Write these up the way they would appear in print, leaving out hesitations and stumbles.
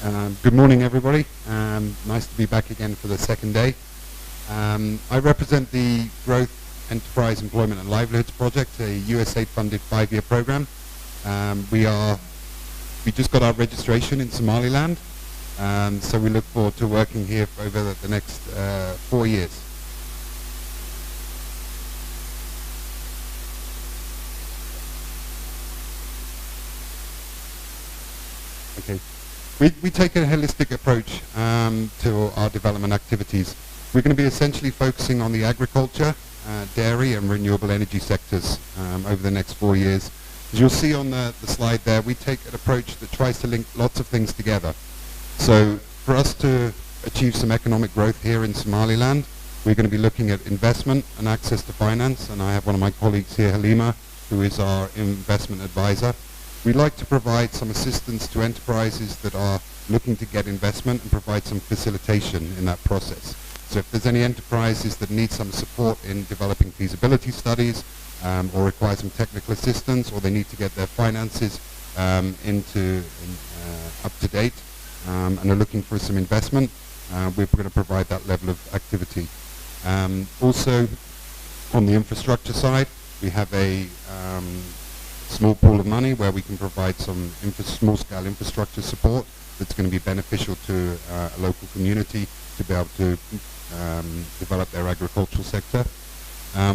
Good morning, everybody. Nice to be back again for the second day. I represent the Growth, Enterprise, Employment and Livelihoods Project, a USAID-funded 5-year program. We just got our registration in Somaliland, so we look forward to working here for over the next 4 years. Okay. We take a holistic approach to our development activities. We're going to be essentially focusing on the agriculture, dairy and renewable energy sectors over the next 4 years. As you'll see on the slide there, we take an approach that tries to link lots of things together. So for us to achieve some economic growth here in Somaliland, we're going to be looking at investment and access to finance, and I have one of my colleagues here, Halima, who is our investment advisor. We'd like to provide some assistance to enterprises that are looking to get investment and provide some facilitation in that process. So if there's any enterprises that need some support in developing feasibility studies or require some technical assistance, or they need to get their finances up to date and are looking for some investment, we're going to provide that level of activity. Also, on the infrastructure side, we have a small pool of money where we can provide some small-scale infrastructure support that's going to be beneficial to a local community to be able to develop their agricultural sector.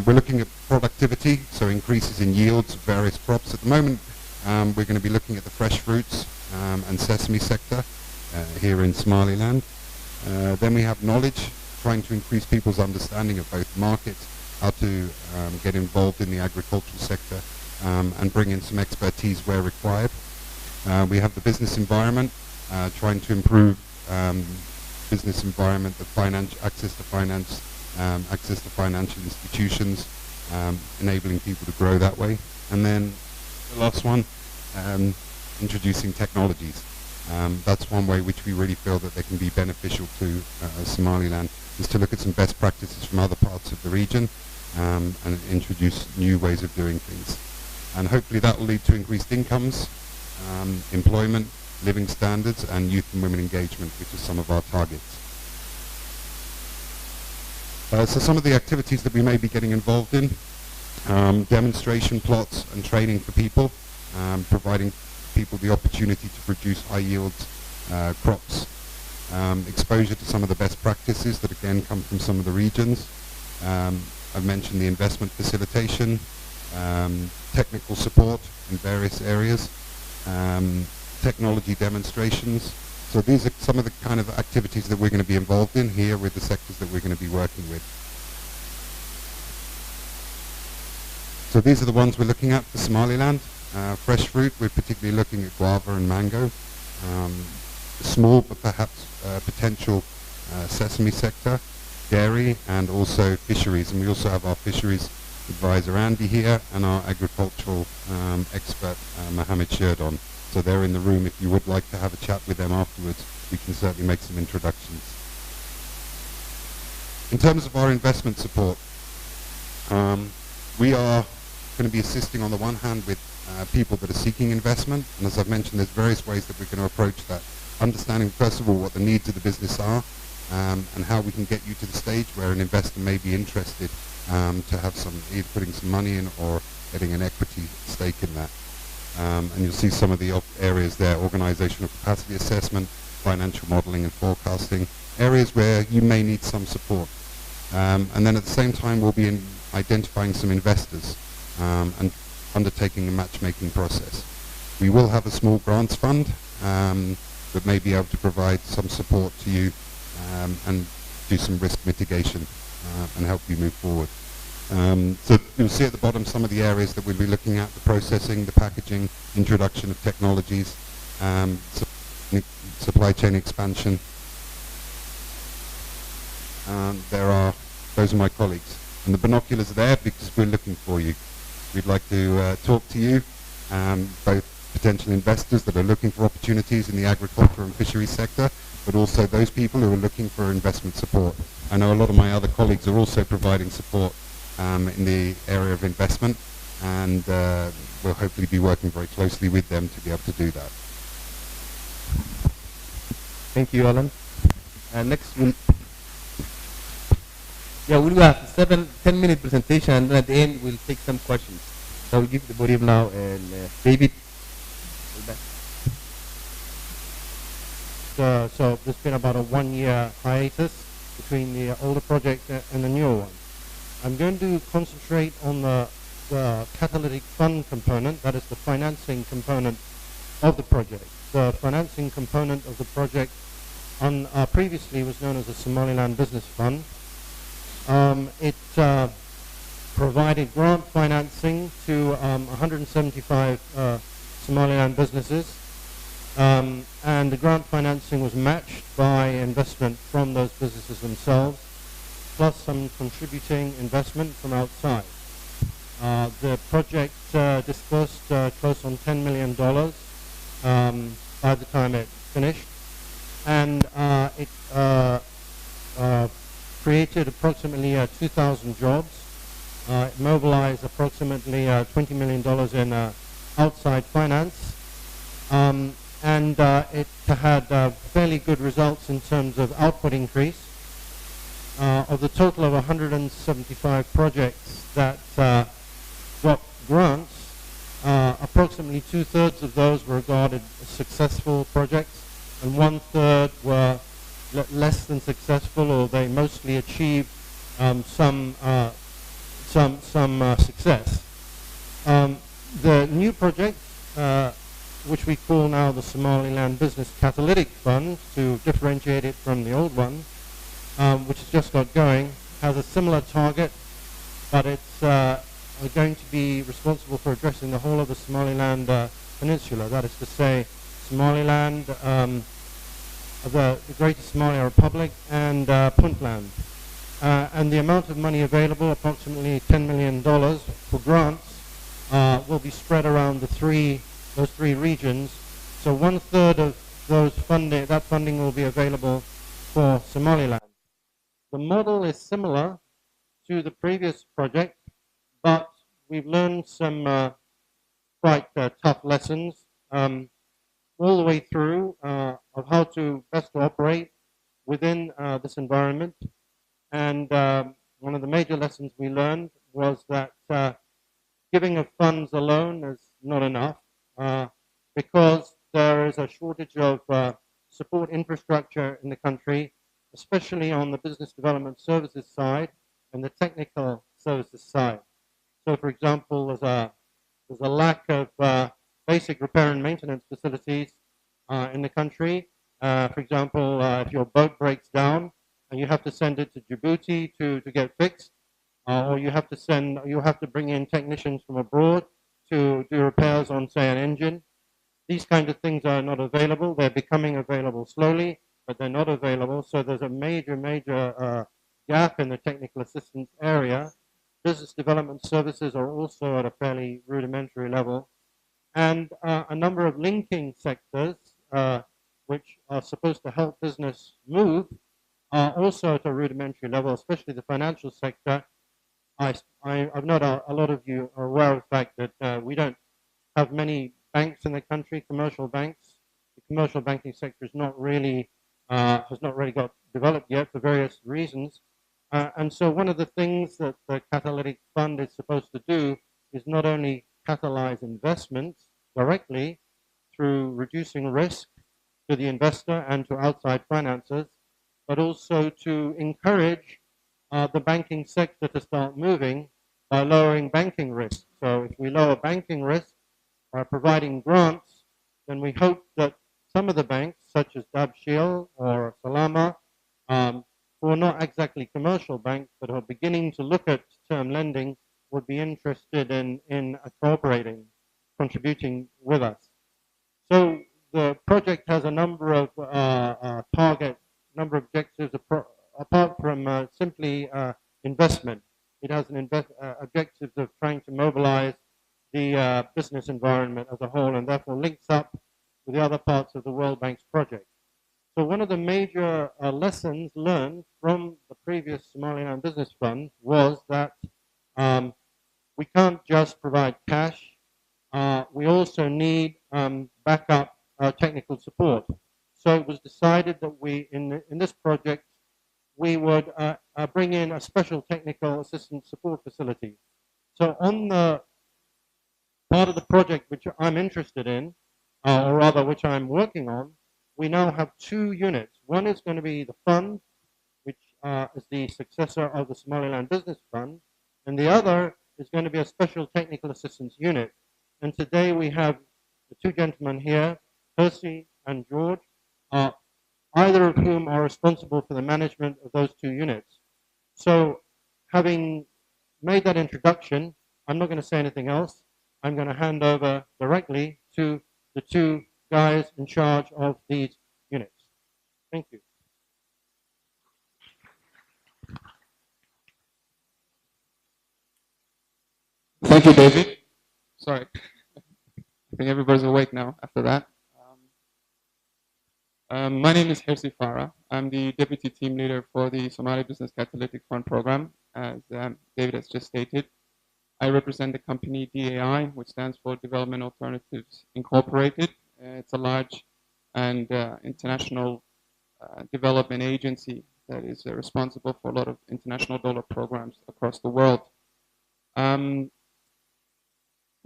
We're looking at productivity, so increases in yields of various crops. At the moment, we're going to be looking at the fresh fruits and sesame sector here in Somaliland. Then we have knowledge, trying to increase people's understanding of both markets, how to get involved in the agricultural sector, and bring in some expertise where required. We have the business environment, trying to improve business environment, the access to finance, access to financial institutions, enabling people to grow that way. And then the last one, introducing technologies. That's one way which we really feel that they can be beneficial to Somaliland, is to look at some best practices from other parts of the region and introduce new ways of doing things. And hopefully that will lead to increased incomes, employment, living standards, and youth and women engagement, which are some of our targets. So some of the activities that we may be getting involved in, demonstration plots and training for people, providing people the opportunity to produce high-yield crops, exposure to some of the best practices that again come from some of the regions. I've mentioned the investment facilitation, technical support in various areas, technology demonstrations. So these are some of the kind of activities that we're going to be involved in here with the sectors that we're going to be working with. So these are the ones we're looking at for Somaliland. Fresh fruit, we're particularly looking at guava and mango. Small but perhaps potential sesame sector, dairy, and also fisheries. And we also have our fisheries advisor Andy here and our agricultural expert Mohammed Sherdon. So they're in the room. If you would like to have a chat with them afterwards, we can certainly make some introductions. In terms of our investment support, we are going to be assisting on the one hand with people that are seeking investment, and as I've mentioned, there's various ways that we're going to approach that. Understanding first of all what the needs of the business are, and how we can get you to the stage where an investor may be interested to have some, either putting some money in or getting an equity stake in that. And you'll see some of the areas there: organizational capacity assessment, financial modeling and forecasting, areas where you may need some support. And then at the same time, we'll be identifying some investors and undertaking a matchmaking process. We will have a small grants fund that may be able to provide some support to you and do some risk mitigation and help you move forward. So you'll see at the bottom some of the areas that we'll be looking at: the processing, the packaging, introduction of technologies, supply chain expansion. Those are my colleagues. And the binoculars are there because we're looking for you. We'd like to talk to you, both potential investors that are looking for opportunities in the agriculture and fisheries sector, but also those people who are looking for investment support. I know a lot of my other colleagues are also providing support in the area of investment, and we'll hopefully be working very closely with them to be able to do that. Thank you, Alan. Next, we'll have a 10-minute presentation, and then at the end, we'll take some questions. So I'll give the podium now, and David. So there's been about a 1-year hiatus between the older project and the newer one. I'm going to concentrate on the catalytic fund component, that is the financing component of the project. The financing component of the project previously was known as the Somaliland Business Fund. It provided grant financing to 175 Somaliland businesses, and the grant financing was matched by investment from those businesses themselves, plus some contributing investment from outside. The project disbursed close on $10 million by the time it finished, and it created approximately 2,000 jobs. It mobilized approximately $20 million in outside finance, and it had fairly good results in terms of output increase. Of the total of 175 projects that got grants, approximately 2/3 of those were regarded as successful projects, and 1/3 were less than successful, or they mostly achieved some success. The new project, which we call now the Somaliland Business Catalytic Fund, to differentiate it from the old one, which has just got going, has a similar target, but it's going to be responsible for addressing the whole of the Somaliland peninsula. That is to say, Somaliland, the Greater Somalia Republic, and Puntland. And the amount of money available, approximately $10 million for grants, will be spread around those three regions. So 1/3 of that funding will be available for Somaliland. The model is similar to the previous project, but we've learned some quite tough lessons all the way through of how to best operate within this environment. And one of the major lessons we learned was that giving of funds alone is not enough, because there is a shortage of support infrastructure in the country, especially on the business development services side and the technical services side. So, for example, there's a lack of basic repair and maintenance facilities in the country. For example, if your boat breaks down and you have to send it to Djibouti to get fixed, or you have to bring in technicians from abroad to do repairs on, say, an engine. These kind of things are not available. They're becoming available slowly, but they're not available. So there's a major gap in the technical assistance area. Business development services are also at a fairly rudimentary level. And a number of linking sectors, which are supposed to help business move, are also at a rudimentary level, especially the financial sector. I've known a lot of you are aware of the fact that we don't have many banks in the country, commercial banks. The commercial banking sector is has not really got developed yet for various reasons. And so one of the things that the Catalytic Fund is supposed to do is not only catalyze investments directly through reducing risk to the investor and to outside financiers, but also to encourage the banking sector to start moving by lowering banking risk. So if we lower banking risk by providing grants, then we hope that some of the banks, such as Dabshil or Salama, who are not exactly commercial banks but are beginning to look at term lending, would be interested in cooperating, contributing with us. So the project has a number of number of objectives apart from simply investment. It has an objectives of trying to mobilize the business environment as a whole, and therefore links up with the other parts of the World Bank's project. So one of the major lessons learned from the previous Somaliland Business Fund was that we can't just provide cash. We also need backup technical support. So it was decided that in this project, we would bring in a special technical assistance support facility. So on the part of the project which I'm interested in, or rather which I'm working on, we now have two units. One is going to be the fund, which is the successor of the Somaliland Business Fund, and the other is going to be a special technical assistance unit. And today we have the two gentlemen here, Percy and George, either of whom are responsible for the management of those two units. So having made that introduction, I'm not going to say anything else. I'm going to hand over directly to the two guys in charge of these units. Thank you. Thank you, David. Sorry, I think everybody's awake now after that. My name is Hersi Farah. I'm the Deputy Team Leader for the Somali Business Catalytic Fund Program, as David has just stated. I represent the company DAI, which stands for Development Alternatives Incorporated. It's a large and international development agency that is responsible for a lot of international dollar programs across the world.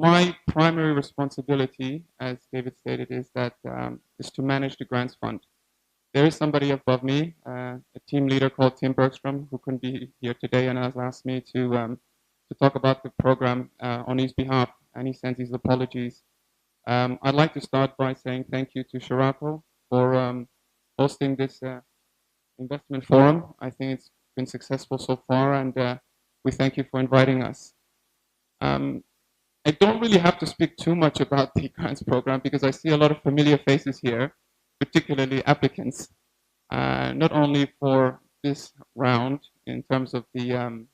My primary responsibility, as David stated, is to manage the grants fund. There is somebody above me, a team leader called Tim Bergstrom, who couldn't be here today and has asked me to talk about the program on his behalf, and he sends his apologies. I'd like to start by saying thank you to Shirako for hosting this investment forum. I think it's been successful so far, and we thank you for inviting us. I don't really have to speak too much about the grants program because I see a lot of familiar faces here, particularly applicants, not only for this round in terms of the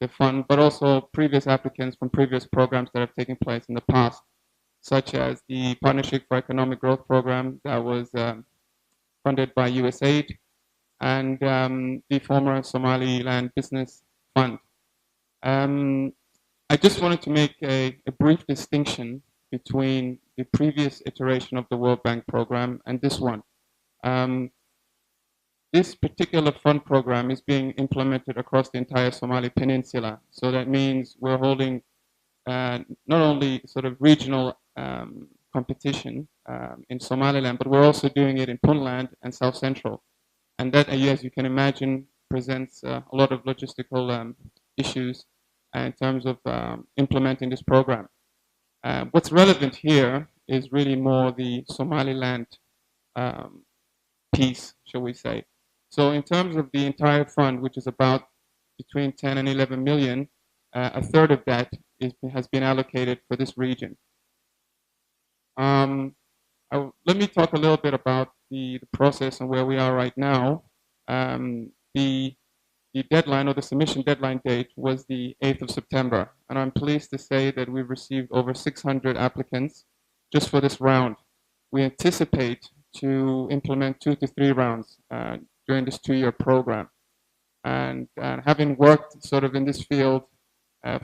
fund, but also previous applicants from previous programs that have taken place in the past, such as the Partnership for Economic Growth program that was funded by USAID, and the former Somaliland Business Fund. I just wanted to make a brief distinction between the previous iteration of the World Bank program and this one. This particular fund program is being implemented across the entire Somali Peninsula. So that means we're holding not only sort of regional competition in Somaliland, but we're also doing it in Puntland and South Central. And that, as you can imagine, presents a lot of logistical issues in terms of implementing this program. What's relevant here is really more the Somaliland piece, shall we say. So in terms of the entire fund, which is about between 10 and 11 million, a third of that has been allocated for this region. Let me talk a little bit about the process and where we are right now. The deadline or the submission deadline date was the 8th of September. And I'm pleased to say that we've received over 600 applicants just for this round. We anticipate to implement 2 to 3 rounds during this 2-year program. And having worked sort of in this field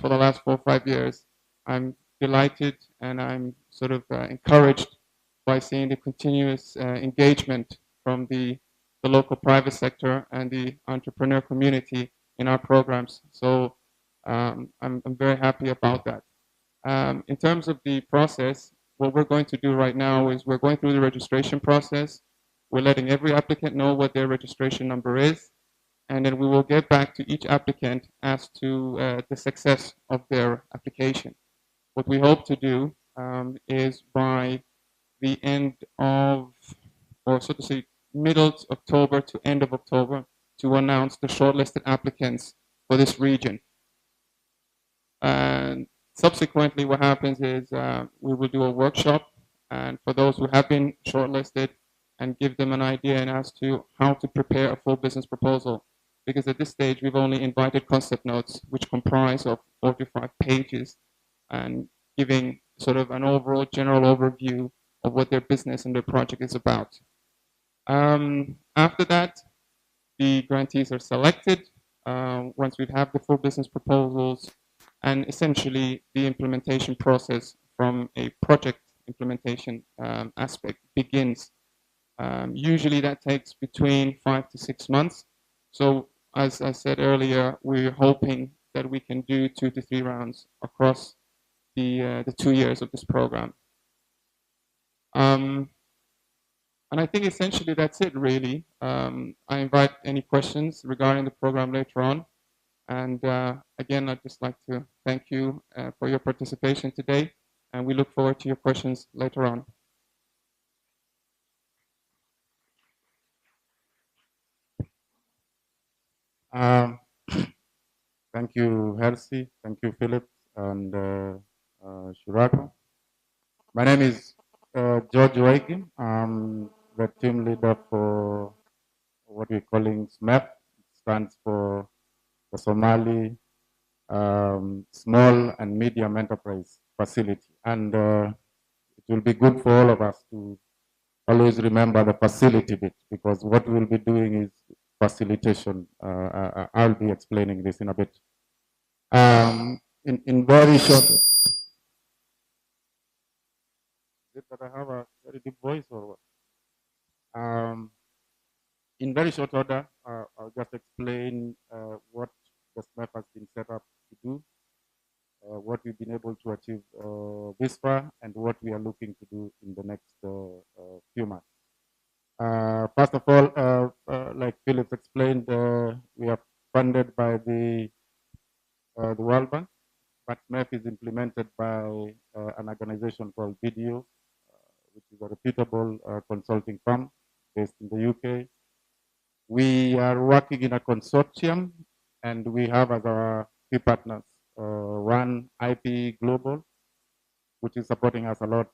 for the last 4 or 5 years, I'm delighted and I'm sort of encouraged by seeing the continuous engagement from the local private sector and the entrepreneur community in our programs. So I'm very happy about that. In terms of the process, what we're going to do right now is we're going through the registration process. We're letting every applicant know what their registration number is, and then we will get back to each applicant as to the success of their application. What we hope to do is by the end of, or so to say, middle of October to end of October, to announce the shortlisted applicants for this region. And subsequently, what happens is we will do a workshop, and for those who have been shortlisted, and give them an idea and as to how to prepare a full business proposal. Because at this stage, we've only invited concept notes, which comprise of 45 pages, and giving sort of an overall general overview of what their business and their project is about. After that, the grantees are selected once we have the full business proposals, and essentially the implementation process from a project implementation aspect begins. Usually that takes between 5 to 6 months. So as I said earlier, we're hoping that we can do 2 to 3 rounds across the 2 years of this program. And I think essentially that's it, really. I invite any questions regarding the program later on. And again, I'd just like to thank you for your participation today. And we look forward to your questions later on. Um, Thank you, Hersey. Thank you, Philip and Shurago. My name is George Waigi. I'm the team leader for what we're calling SMEF. It stands for the Somali Small and Medium Enterprise Facility. And it will be good for all of us to always remember the facility bit, because what we'll be doing is facilitation. I'll be explaining this in a bit. In very short, is it that I have a very deep voice or what? In very short order, I'll just explain what the SMEF has been set up to do, what we've been able to achieve this far, and what we are looking to do in the next few months. First of all, like Philip explained, we are funded by the World Bank, but SMEF is implemented by an organization called BDO, which is a reputable consulting firm based in the UK. We are working in a consortium, and we have as our key partners one IP Global, which is supporting us a lot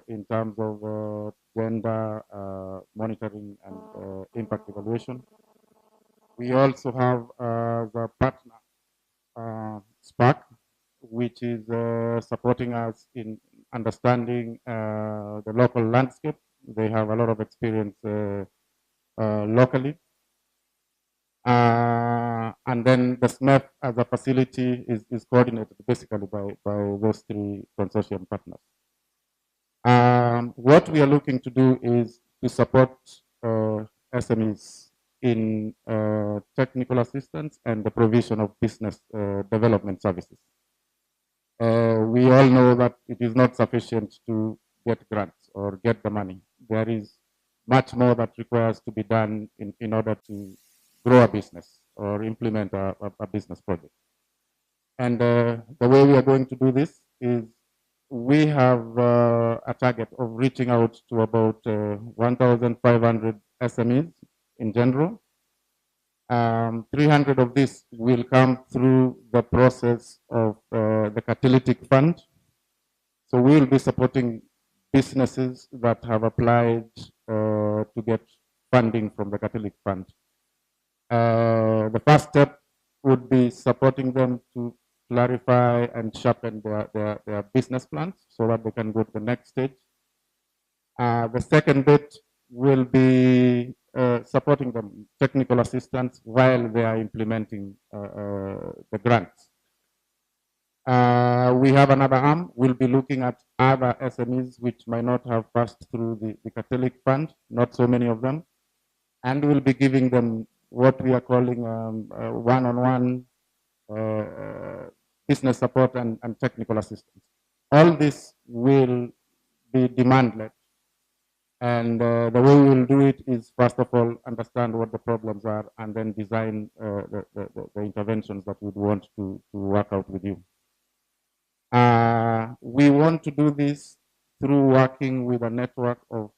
in terms of gender monitoring and impact evaluation. We also have the partner Spark, which is supporting us in understanding the local landscape. They have a lot of experience locally. And then the SMEF as a facility is coordinated basically by those three consortium partners. What we are looking to do is to support SMEs in technical assistance and the provision of business development services. We all know that it is not sufficient to get grants or get the money. There is much more that requires to be done in order to grow a business or implement a business project. And the way we are going to do this is we have a target of reaching out to about 1,500 SMEs in general. 300 of this will come through the process of the catalytic fund. So we will be supporting businesses that have applied to get funding from the catalytic fund. The first step would be supporting them to clarify and sharpen their business plans so that they can go to the next stage. The second bit will be supporting them technical assistance while they are implementing the grants. We have another arm. We'll be looking at other SMEs which might not have passed through the Catholic Fund, not so many of them, and we'll be giving them what we are calling one-on-one business support and technical assistance. All this will be demand-led. And the way we'll do it is, first of all, understand what the problems are and then design the interventions that we'd want to work out with you. We want to do this through working with a network of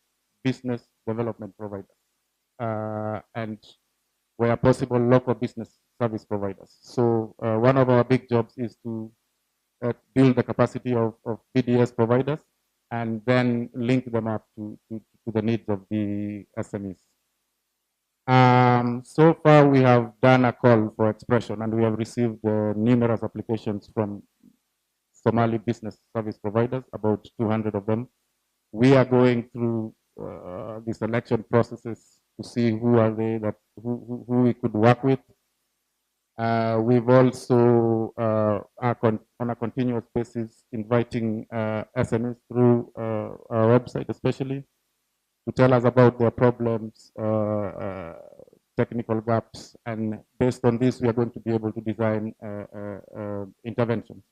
business development providers and, where possible, local business service providers. So one of our big jobs is to build the capacity of BDS providers and then link them up to the needs of the SMEs. So far, we have done a call for expression, and we have received numerous applications from Somali business service providers, about 200 of them. We are going through the selection processes to see who are they that who we could work with. We've also are on a continuous basis inviting SMEs through our website, especially to tell us about their problems, technical gaps, and based on this, we are going to be able to design interventions.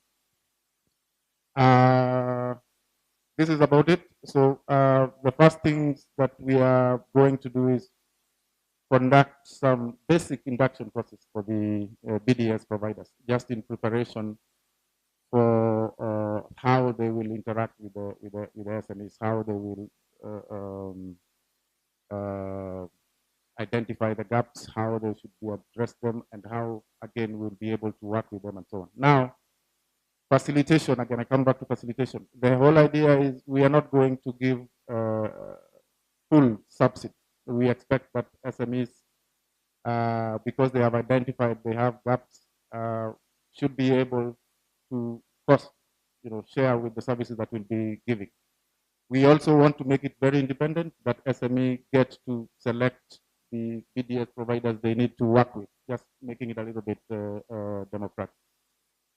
This is about it. So the first things that we are going to do is conduct some basic induction process for the BDS providers, just in preparation for how they will interact with the SMEs, how they will identify the gaps, how they should be address them, and how again we'll be able to work with them and so on. Now, facilitation, again, I come back to facilitation. The whole idea is we are not going to give full subsidy. We expect that SMEs, because they have identified they have gaps, should be able to cost, share with the services that we'll be giving. We also want to make it very independent, that SME get to select the BDS providers they need to work with, just making it a little bit democratic.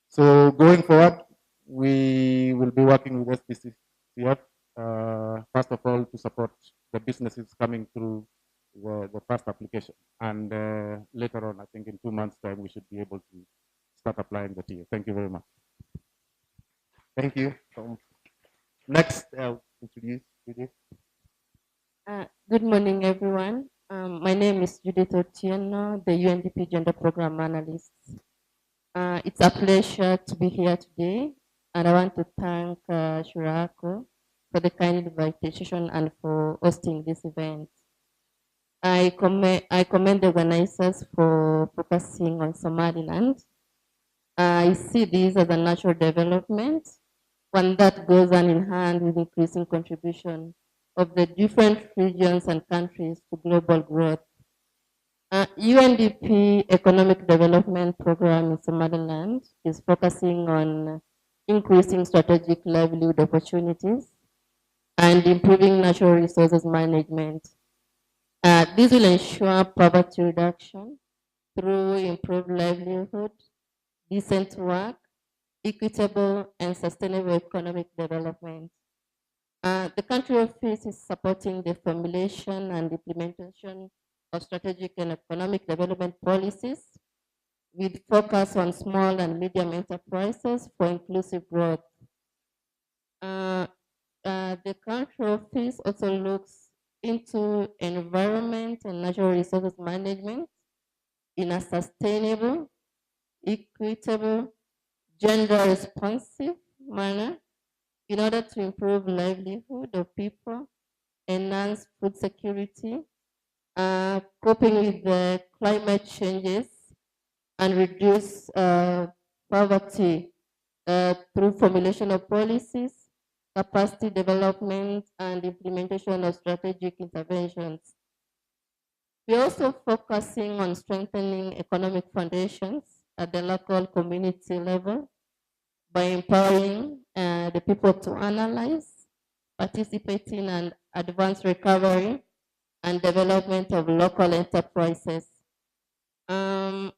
So going forward, we will be working with SPCF, first of all, to support the businesses coming through the first application. And later on, I think in 2 months' time, we should be able to start applying the TA. Thank you very much. Thank you. Next, I'll introduce Judith. Good morning, everyone. My name is Judith Otieno, the UNDP Gender Program Analyst. It's a pleasure to be here today, and I want to thank Shurako for the kind invitation and for hosting this event. I commend the organizers for focusing on Somaliland. I see this as a natural development, one that goes hand in hand with increasing contribution of the different regions and countries to global growth. UNDP Economic Development Program in Somaliland is focusing on increasing strategic livelihood opportunities and improving natural resources management. This will ensure poverty reduction through improved livelihood, decent work, equitable and sustainable economic development. The country office is supporting the formulation and implementation of strategic and economic development policies with focus on small and medium enterprises for inclusive growth. The country office also looks into environment and natural resources management in a sustainable, equitable, gender responsive manner in order to improve livelihood of people, enhance food security, coping with the climate changes, and reduce poverty through formulation of policies, capacity development, and implementation of strategic interventions. We're also focusing on strengthening economic foundations at the local community level by empowering the people to analyze, participate in, and advance recovery and development of local enterprises. In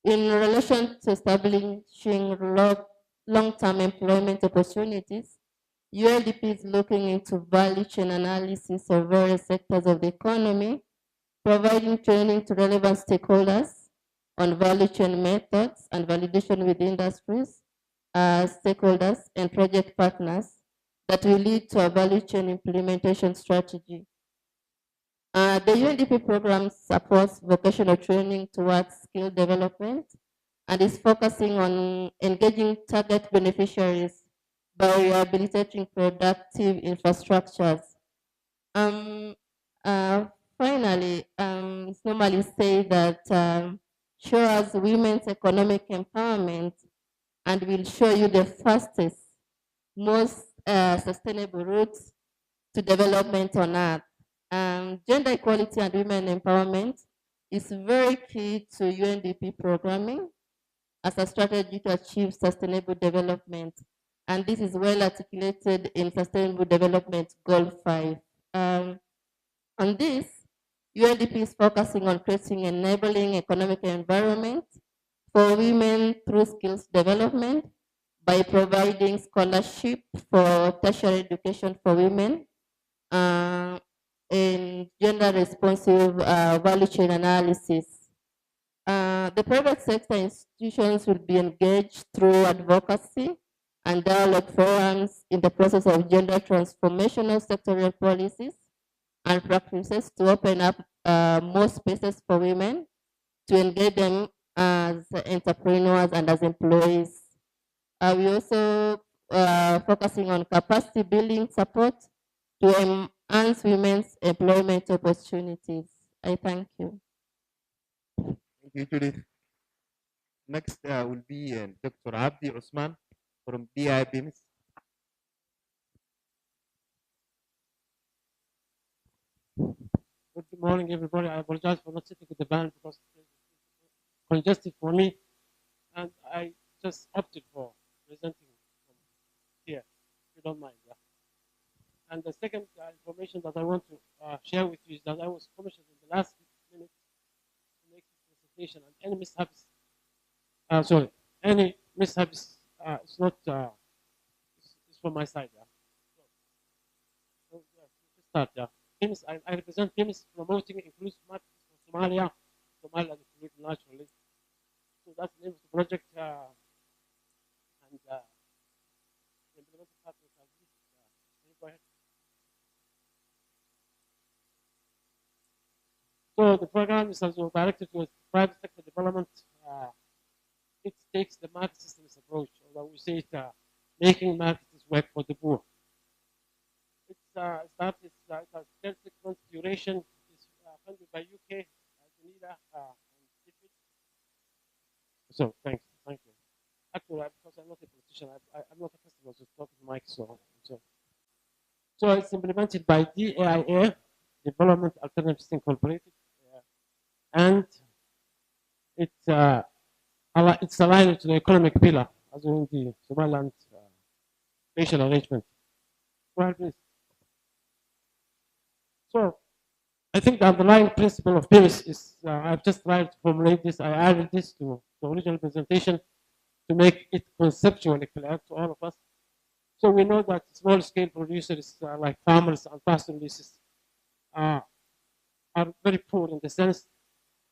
relation to establishing long-term employment opportunities, UNDP is looking into value chain analysis of various sectors of the economy, providing training to relevant stakeholders on value chain methods and validation with industries, stakeholders, and project partners that will lead to a value chain implementation strategy. The UNDP program supports vocational training towards skill development and is focusing on engaging target beneficiaries by rehabilitating productive infrastructures. Finally, it's normally said that show us women's economic empowerment and will show you the fastest, most sustainable routes to development on earth. Gender equality and women empowerment is very key to UNDP programming as a strategy to achieve sustainable development. And this is well articulated in Sustainable Development Goal 5. On this, UNDP is focusing on creating enabling economic environment for women through skills development by providing scholarship for tertiary education for women, in gender responsive value chain analysis. The private sector institutions will be engaged through advocacy and dialogue forums in the process of gender transformational sectorial policies and practices to open up more spaces for women to engage them as entrepreneurs and as employees. We also focusing on capacity building support to enhance women's employment opportunities. I thank you. Thank you, Judith. Next will be Dr. Abdi Usman from BIBMS. Good morning, everybody. I apologize for not sitting with the band because it's congested for me, and I just opted for presenting from here, if you don't mind. Yeah. And the second information that I want to share with you is that I was commissioned in the last minute to make this presentation, and any mishaps, any mishaps, it's not, it's from my side. Yeah. Let's start. Yeah. I represent TIMS promoting inclusive markets for Somalia, Somaliland included naturally. So that's the name of the project, and the implementing partners are these. Can you go ahead? So the program is also directed towards private sector development. It takes the market systems approach, although we say it making markets work for the poor. It has 36 months duration. It's funded by UK, Geneva, and DFID. So thank you. Actually, because I'm not a politician, I'm not a customer, so talk to Mike. So it's implemented by DAIA, Development Alternatives Incorporated, and it's aligned to the economic pillar, as in the Somaliland spatial arrangement. Go ahead, please. So I think the underlying principle of PIRIS is, I've just tried to formulate this, I added this to the original presentation to make it conceptually clear to all of us. So we know that small scale producers like farmers and pastoralists are very poor in the sense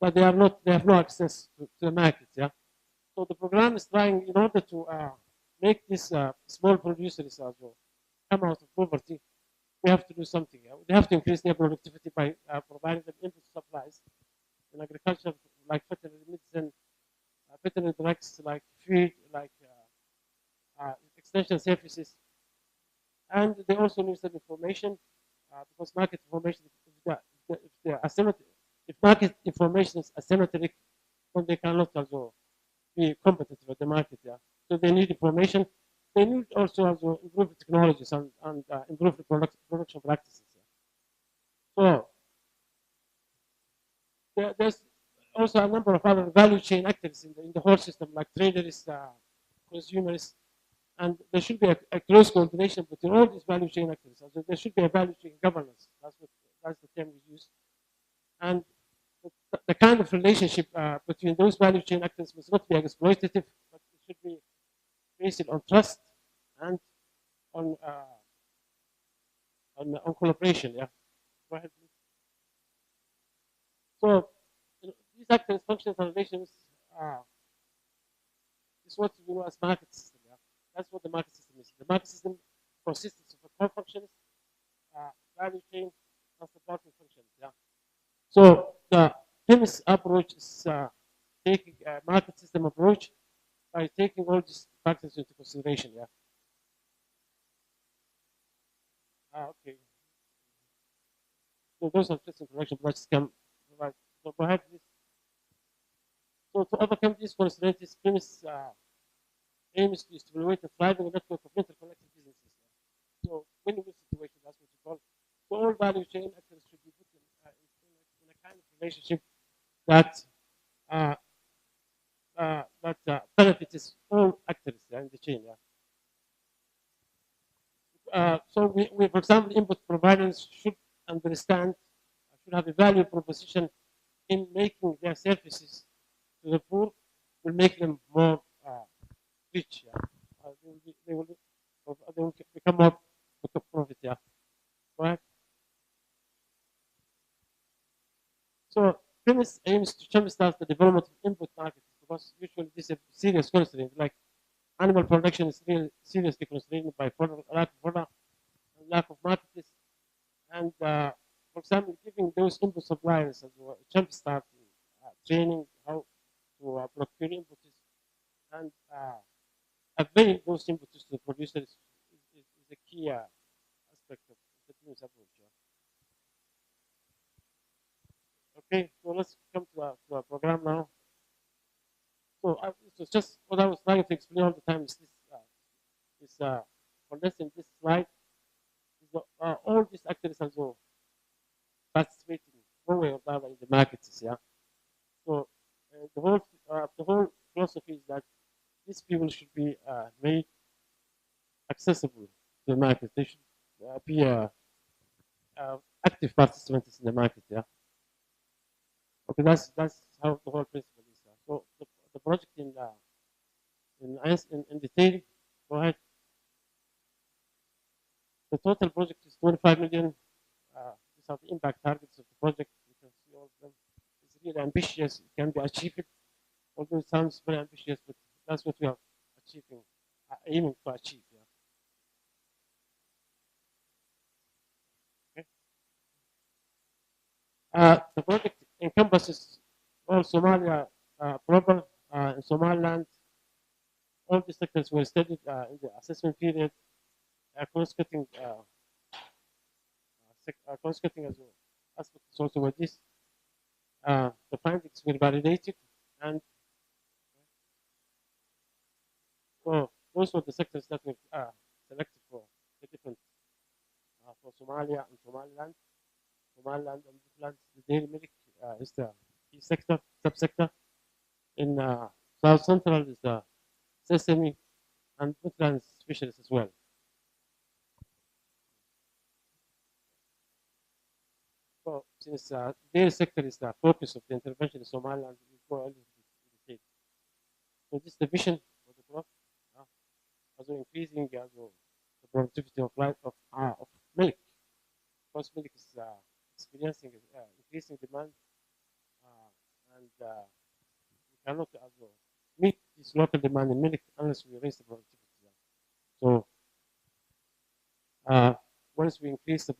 that they have no access to the market. Yeah. So the program is trying in order to make these small producers also come out of poverty. We have to do something. Yeah? We have to increase their productivity by providing them input supplies in agriculture, like veterinary medicine, veterinary drugs, like feed, like extension services. And they also need some information because market information, if market information is asymmetric, then they cannot also be competitive at the market. Yeah. So they need information. They need also improve technologies and improve the production practices. Yeah. So there's also a number of other value chain actors in the whole system, like traders, consumers, and there should be a close coordination between all these value chain actors. So there should be a value chain governance. That's the term we use. And the kind of relationship between those value chain actors must not be exploitative, but it should be based on trust and on collaboration. Yeah. Go ahead, please. So these actors, functions, and relations is what we know as market system. Yeah. That's what the market system is. The market system consists of core functions, value chain, and supporting functions. Yeah. So the premise approach is taking a market system approach by taking all these factors into consideration. Yeah. Okay. So those are just introduction, but I just can provide. So go ahead, please. So to overcome these constraints, premise aims to stimulate a thriving network of interconnected businesses. So win-win situation, that's what you call it. So all value chain actors should be put in a kind of relationship that benefits all actors in the chain. Yeah. So we, for example, input providers should understand, should have a value proposition in making their services to the poor, will make them more rich. Yeah. They will become more profit. Yeah. Right. jumpstart the development of input markets because usually this is a serious constraint. Like animal production is really seriously constrained by lack of fodder and lack of markets. And for example, giving those input suppliers as well, jumpstart training how to procure inputs and avail those inputs to the producers is a key aspect of the business approach. Okay, so let's come to our program now. So it's just what I was trying to explain all the time is for this in this slide, is all these actors also participating one way or the other in the markets. Yeah. So the whole philosophy is that these people should be made accessible to the market. They should be active participants in the market. Yeah. Okay, that's how the whole principle is. So the project in detail. Go ahead. The total project is 25 million. These are the impact targets of the project. You can see all of them. It's really ambitious. It can be achieved. Although it sounds very ambitious, but that's what we are achieving, aiming to achieve. Yeah. Okay. The project encompasses all Somalia proper, in Somaliland. All the sectors were studied in the assessment period. Cross-cutting as well. Aspects also with this. The findings were validated, and so those were the sectors that were selected for the different for Somalia and Somaliland. Somaliland and Puntland, the dairy milk is the key sector, subsector. In South Central is the sesame, and Puntland is fisheries as well. So since dairy sector is the focus of the intervention in Somaliland, we go a little bit in detail. So this is the vision for the crop, also increasing the productivity of milk. Because milk is experiencing increasing demand, and we cannot also meet this local demand in milk unless we raise the productivity. So once we increase the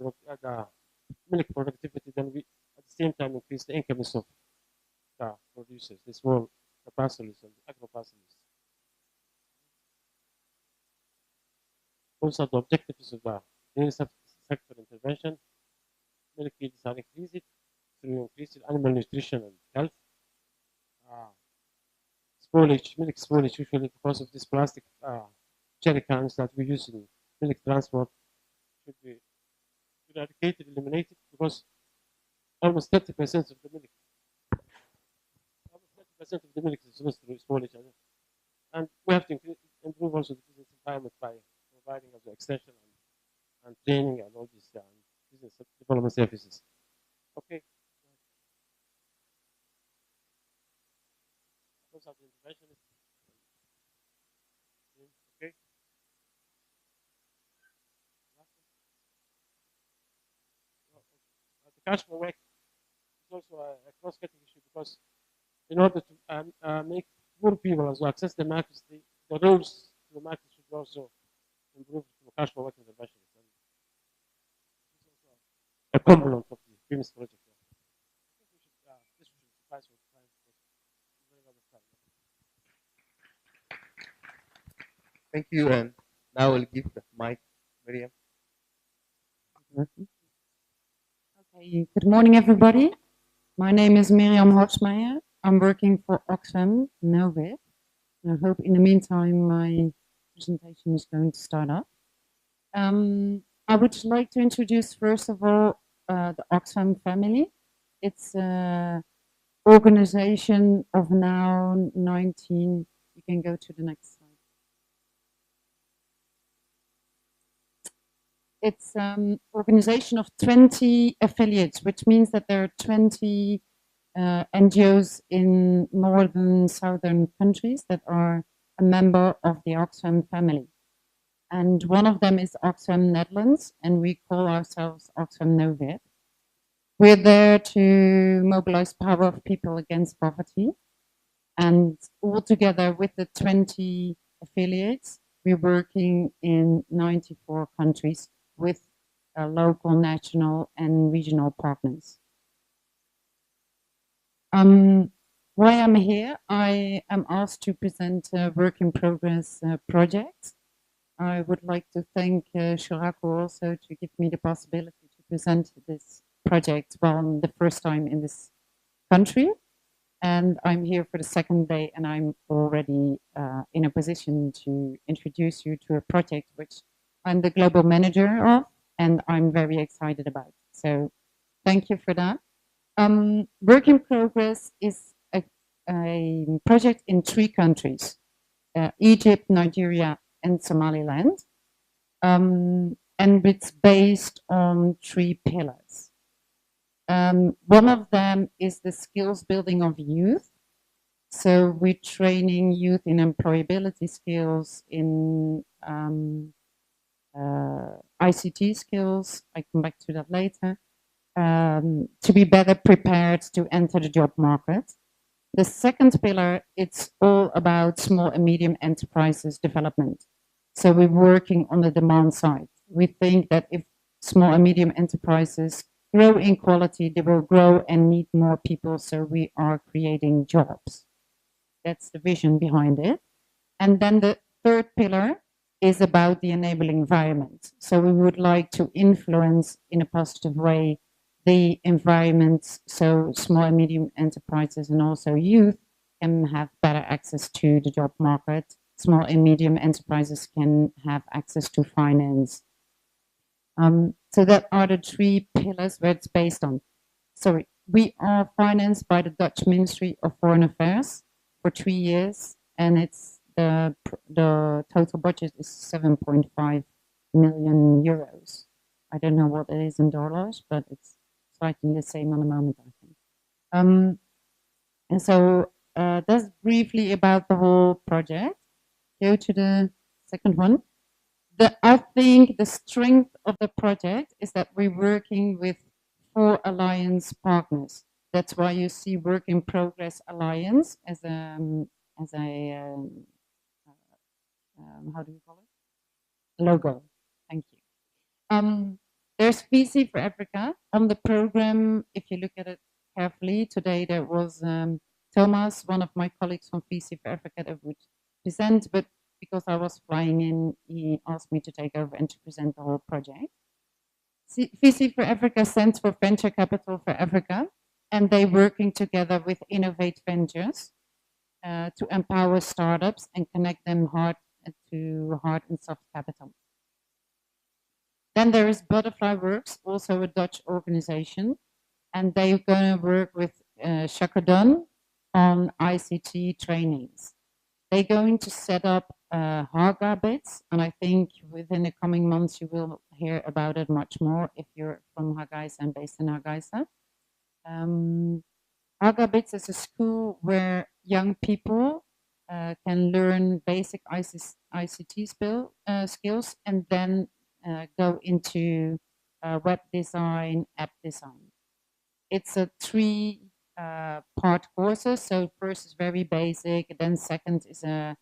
milk productivity, then we at the same time increase the incomes of the producers, the small pastoralists and the agro-pastoralists. Also, the objectives of the dairy sector intervention: milk yields are increased through increased animal nutrition and health. Spoilage, milk spoilage, usually because of this plastic jerry cans that we use in milk transport, should be eradicated, eliminated, because almost 30% of the milk, is lost through spoilage. And we have to improve also the business environment by providing also extension and training and all these business development services. Okay. Those are the interventionists. Okay. The cash for work is also a cross-cutting issue because in order to make more people as well access the markets, the roads to the market should also improve through cash for work interventions. And this is also a component of the previous project. I think this should suffice for time because we're running out of time. Thank you, and now I'll give the mic, Miriam. Okay, good morning, everybody. My name is Miriam Hofsmeijer. I'm working for Oxfam Novib. I hope in the meantime my presentation is going to start up. I would like to introduce first of all the Oxfam family. It's an organization of now 19. You can go to the next slide. It's an organization of 20 affiliates, which means that there are 20 NGOs in northern, southern countries that are a member of the Oxfam family. And one of them is Oxfam Netherlands, and we call ourselves Oxfam Novib. We're there to mobilize power of people against poverty. And all together with the 20 affiliates, we're working in 94 countries with local, national, and regional partners. Why I'm here, I am asked to present a work in progress project. I would like to thank Shiraku also to give me the possibility to present this project, well, the first time in this country. And I'm here for the second day, and I'm already in a position to introduce you to a project which I'm the global manager of, and I'm very excited about. So thank you for that. Work in Progress is a project in 3 countries, Egypt, Nigeria, and Somaliland. And it's based on 3 pillars. One of them is the skills building of youth. So we're training youth in employability skills, in ICT skills. I come back to that later. To be better prepared to enter the job market. The second pillar, it's all about small and medium enterprises development. So we're working on the demand side. We think that if small and medium enterprises grow in quality, they will grow and need more people. So we are creating jobs. That's the vision behind it. And then the third pillar is about the enabling environment. So we would like to influence in a positive way the environment so small and medium enterprises and also youth can have better access to the job market. Small and medium enterprises can have access to finance. So that are the 3 pillars where it's based on. Sorry, we are financed by the Dutch Ministry of Foreign Affairs for 3 years, and it's the total budget is 7.5 million euros. I don't know what it is in dollars, but it's slightly the same on the moment, I think. And so that's briefly about the whole project. Go to the second one. I think the strength of the project is that we're working with 4 alliance partners. That's why you see Work in Progress Alliance as a how do you call it? Logo. Thank you. There's VC for Africa on the program. If you look at it carefully, today there was Thomas, one of my colleagues from VC for Africa, that would present, but because I was flying in, he asked me to take over and to present the whole project. VC for Africa stands for Venture Capital for Africa, and they're working together with Innovate Ventures to empower startups and connect them to hard and soft capital. Then there is Butterfly Works, also a Dutch organization, and they're going to work with Chacodon on ICT trainings. They're going to set up Haga bits, and I think within the coming months you will hear about it much more if you're from Hargeisa and based in Hargeisa. Haga bits is a school where young people can learn basic ICT skills and then go into web design, app design. It's a 3-part courses. So first is very basic, then second is a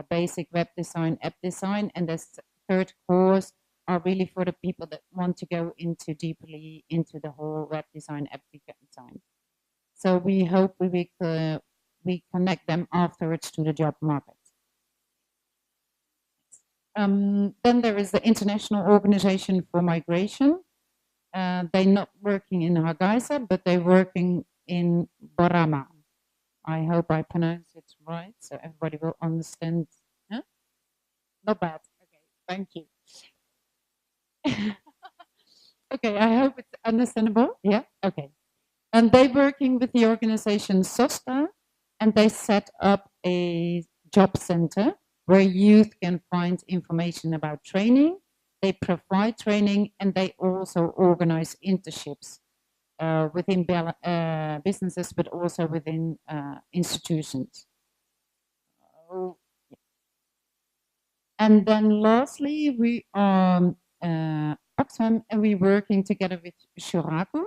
basic web design, app design, and the third course are really for the people that want to go deeply into the whole web design, app design. So we hope we connect them afterwards to the job market. Then there is the International Organization for Migration. They're not working in Hargeisa, but they're working in Borama. I hope I pronounce it right, so everybody will understand. Huh? Not bad. Okay, thank you. Okay, I hope it's understandable. Yeah, okay. And they're working with the organization SOSTA, and they set up a job center where youth can find information about training. They provide training, and they also organize internships within businesses, but also within institutions. Oh, yeah. And then lastly, we are Oxfam, and we're working together with Shuraku.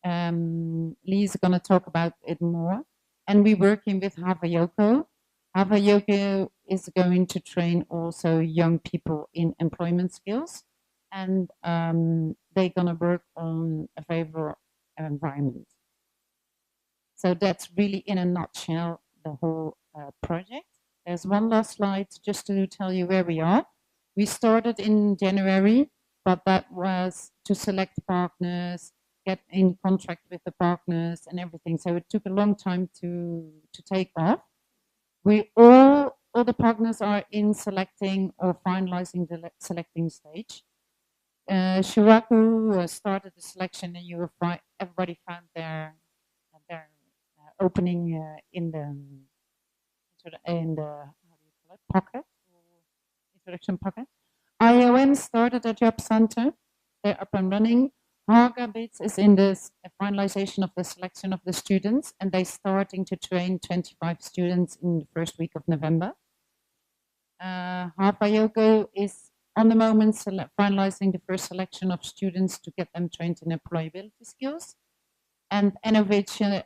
Lee's going to talk about it more. And we're working with Havayoko. Havayoko is going to train also young people in employment skills. And they're going to work on a favorable environment. So that's really in a nutshell the whole project. There's one last slide just to tell you where we are. We started in January, but that was to select partners, get in contract with the partners and everything. So it took a long time to take off. We all the partners are in selecting or finalizing the selecting stage. Shiraku started the selection, and everybody found their opening in the how do you call it, pocket, or introduction pocket. IOM started a job center. They're up and running. Hagabits is in the finalization of the selection of the students, and they're starting to train 25 students in the first week of November. Hapayogo is on the moment finalizing the first selection of students to get them trained in employability skills. And Innovation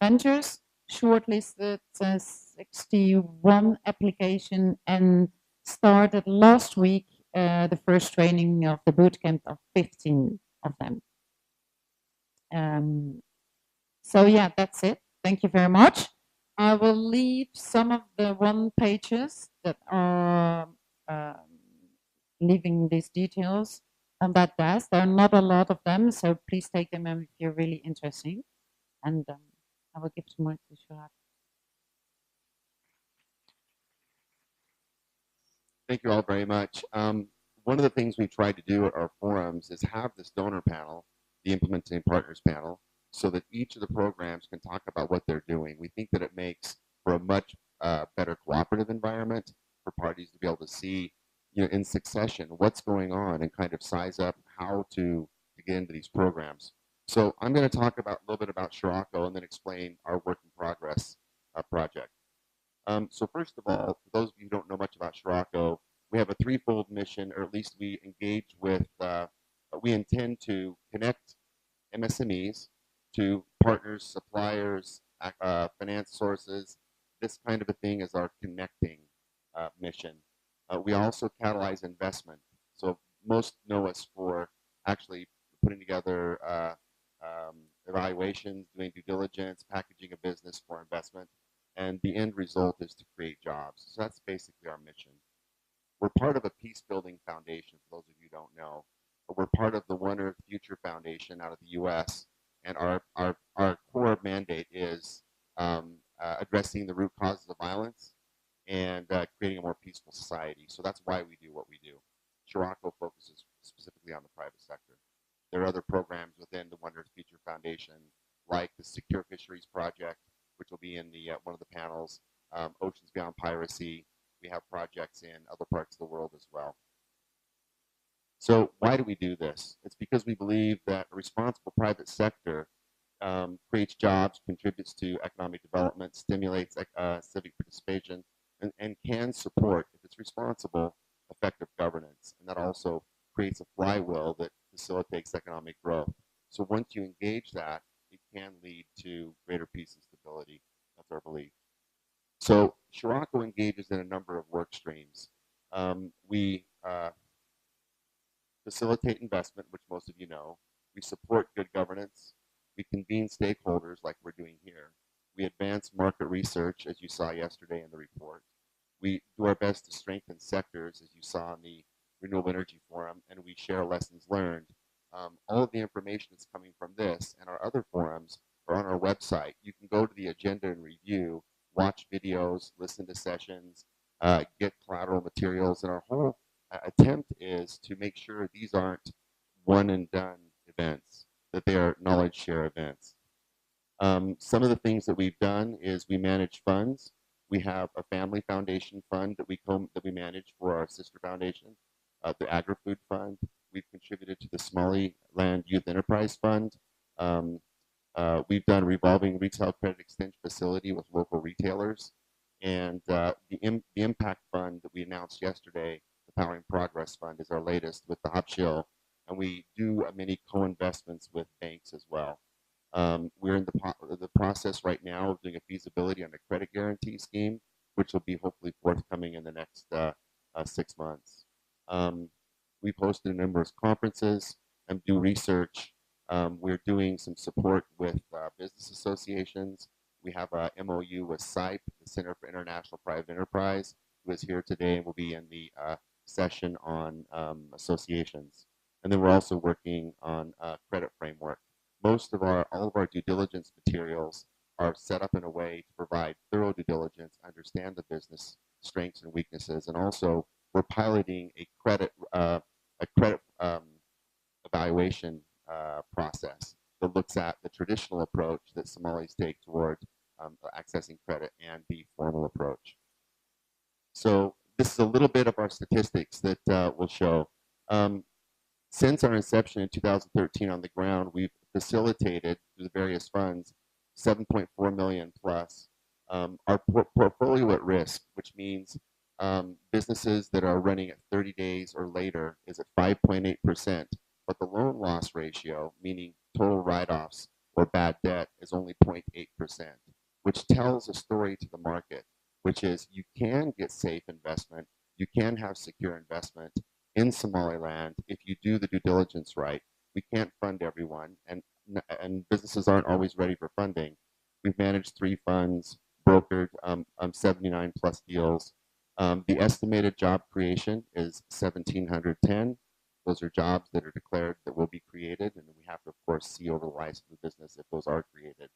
Ventures shortlisted 61 application and started last week the first training of the bootcamp of 15 of them. So yeah, that's it. Thank you very much. I will leave some of the one pages that are leaving these details on that desk. There are not a lot of them, so please take them if you're really interested. And I will give the mic to Sharad. Thank you all very much. One of the things we tried to do at our forums is have this donor panel, the implementing partners panel, so that each of the programs can talk about what they're doing. We think that it makes for a much better cooperative environment for parties to be able to see, in succession what's going on and kind of size up how to get into these programs. So I'm going to talk about a little bit about Scirocco and then explain our work in progress project. So first of all, for those of you who don't know much about Scirocco, we have a threefold mission, or at least we engage with, we intend to connect MSMEs to partners, suppliers, finance sources. This kind of a thing is our connecting mission. We also catalyze investment. So most know us for actually putting together evaluations, doing due diligence, packaging a business for investment, and the end result is to create jobs. So that's basically our mission. We're part of a peace building foundation, for those of you who don't know, but we're part of the One Earth Future Foundation out of the US, and our core mandate is addressing the root causes of violence and creating a more peaceful society. So that's why we do what we do. Scirocco focuses specifically on the private sector. There are other programs within the One Earth Future Foundation, like the Secure Fisheries Project, which will be in the one of the panels, Oceans Beyond Piracy. We have projects in other parts of the world as well. So why do we do this? It's because we believe that a responsible private sector creates jobs, contributes to economic development, stimulates civic participation, and can support, if it's responsible, effective governance. And that also creates a flywheel that facilitates economic growth. So once you engage that, it can lead to greater peace and stability. That's our belief. So Scirocco engages in a number of work streams. We facilitate investment, which most of you know. We support good governance. We convene stakeholders like we're doing here. We advance market research, as you saw yesterday in the report. We do our best to strengthen sectors, as you saw in the Renewable Energy Forum, and we share lessons learned. All of the information that's coming from this and our other forums are on our website. You can go to the agenda and review, watch videos, listen to sessions, get collateral materials, and our whole attempt is to make sure these aren't one and done events, that they are knowledge share events. Some of the things that we've done is we manage funds. We have a family foundation fund that we manage for our sister foundation, the Agri-Food Fund. We've contributed to the Somaliland Youth Enterprise Fund. We've done revolving retail credit extension facility with local retailers. And the Impact Fund that we announced yesterday, the Powering Progress Fund, is our latest with the Hopshill. And we do many co-investments with banks as well. We're in the process right now of doing a feasibility on a credit guarantee scheme, which will be hopefully forthcoming in the next 6 months. We've hosted numerous conferences and do research. We're doing some support with business associations. We have a MOU with CIPE, the Center for International Private Enterprise, who is here today and will be in the session on associations. And then we're also working on a credit framework. All of our due diligence materials are set up in a way to provide thorough due diligence, understand the business strengths and weaknesses, and also we're piloting a credit evaluation process that looks at the traditional approach that Somalis take toward accessing credit and the formal approach. So this is a little bit of our statistics that we'll show. Since our inception in 2013 on the ground, we've facilitated through the various funds 7.4 million plus. Our portfolio at risk, which means businesses that are running at 30 days or later, is at 5.8%, but the loan loss ratio, meaning total write-offs or bad debt, is only 0.8%, which tells a story to the market, which is you can get safe investment, you can have secure investment in Somaliland if you do the due diligence right. We can't fund everyone, and businesses aren't always ready for funding. We've managed 3 funds, brokered 79 plus deals. The estimated job creation is 1,710. Those are jobs that are declared that will be created, and we have to, of course, see over the life of the business if those are created.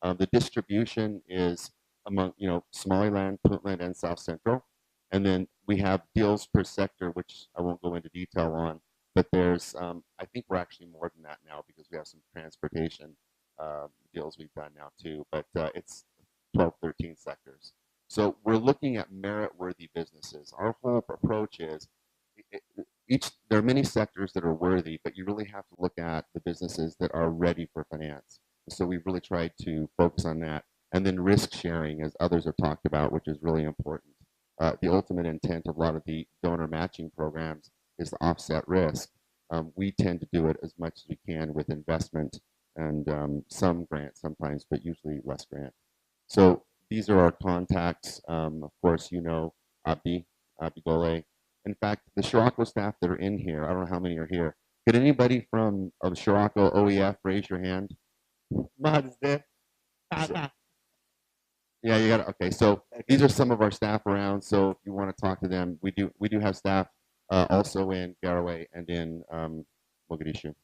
The distribution is among, Somaliland, Puntland, and South Central. And then we have deals per sector, which I won't go into detail on, but there's, I think we're actually more than that now because we have some transportation deals we've done now too, but it's 12, 13 sectors. So we're looking at merit-worthy businesses. Our whole approach is, there are many sectors that are worthy, but you really have to look at the businesses that are ready for finance. So we've really tried to focus on that. And then risk sharing, as others have talked about, which is really important. The ultimate intent of a lot of the donor matching programs is to offset risk. We tend to do it as much as we can with investment and some grant sometimes, but usually less grant. So these are our contacts. Of course, Abdi Gole. In fact, the Shirako staff that are in here, I don't know how many are here. Could anybody from Shirako OEF raise your hand? Mahad is there. Yeah, you got it. Okay, so these are some of our staff around. So if you want to talk to them, we do have staff also in Garowe and in Mogadishu.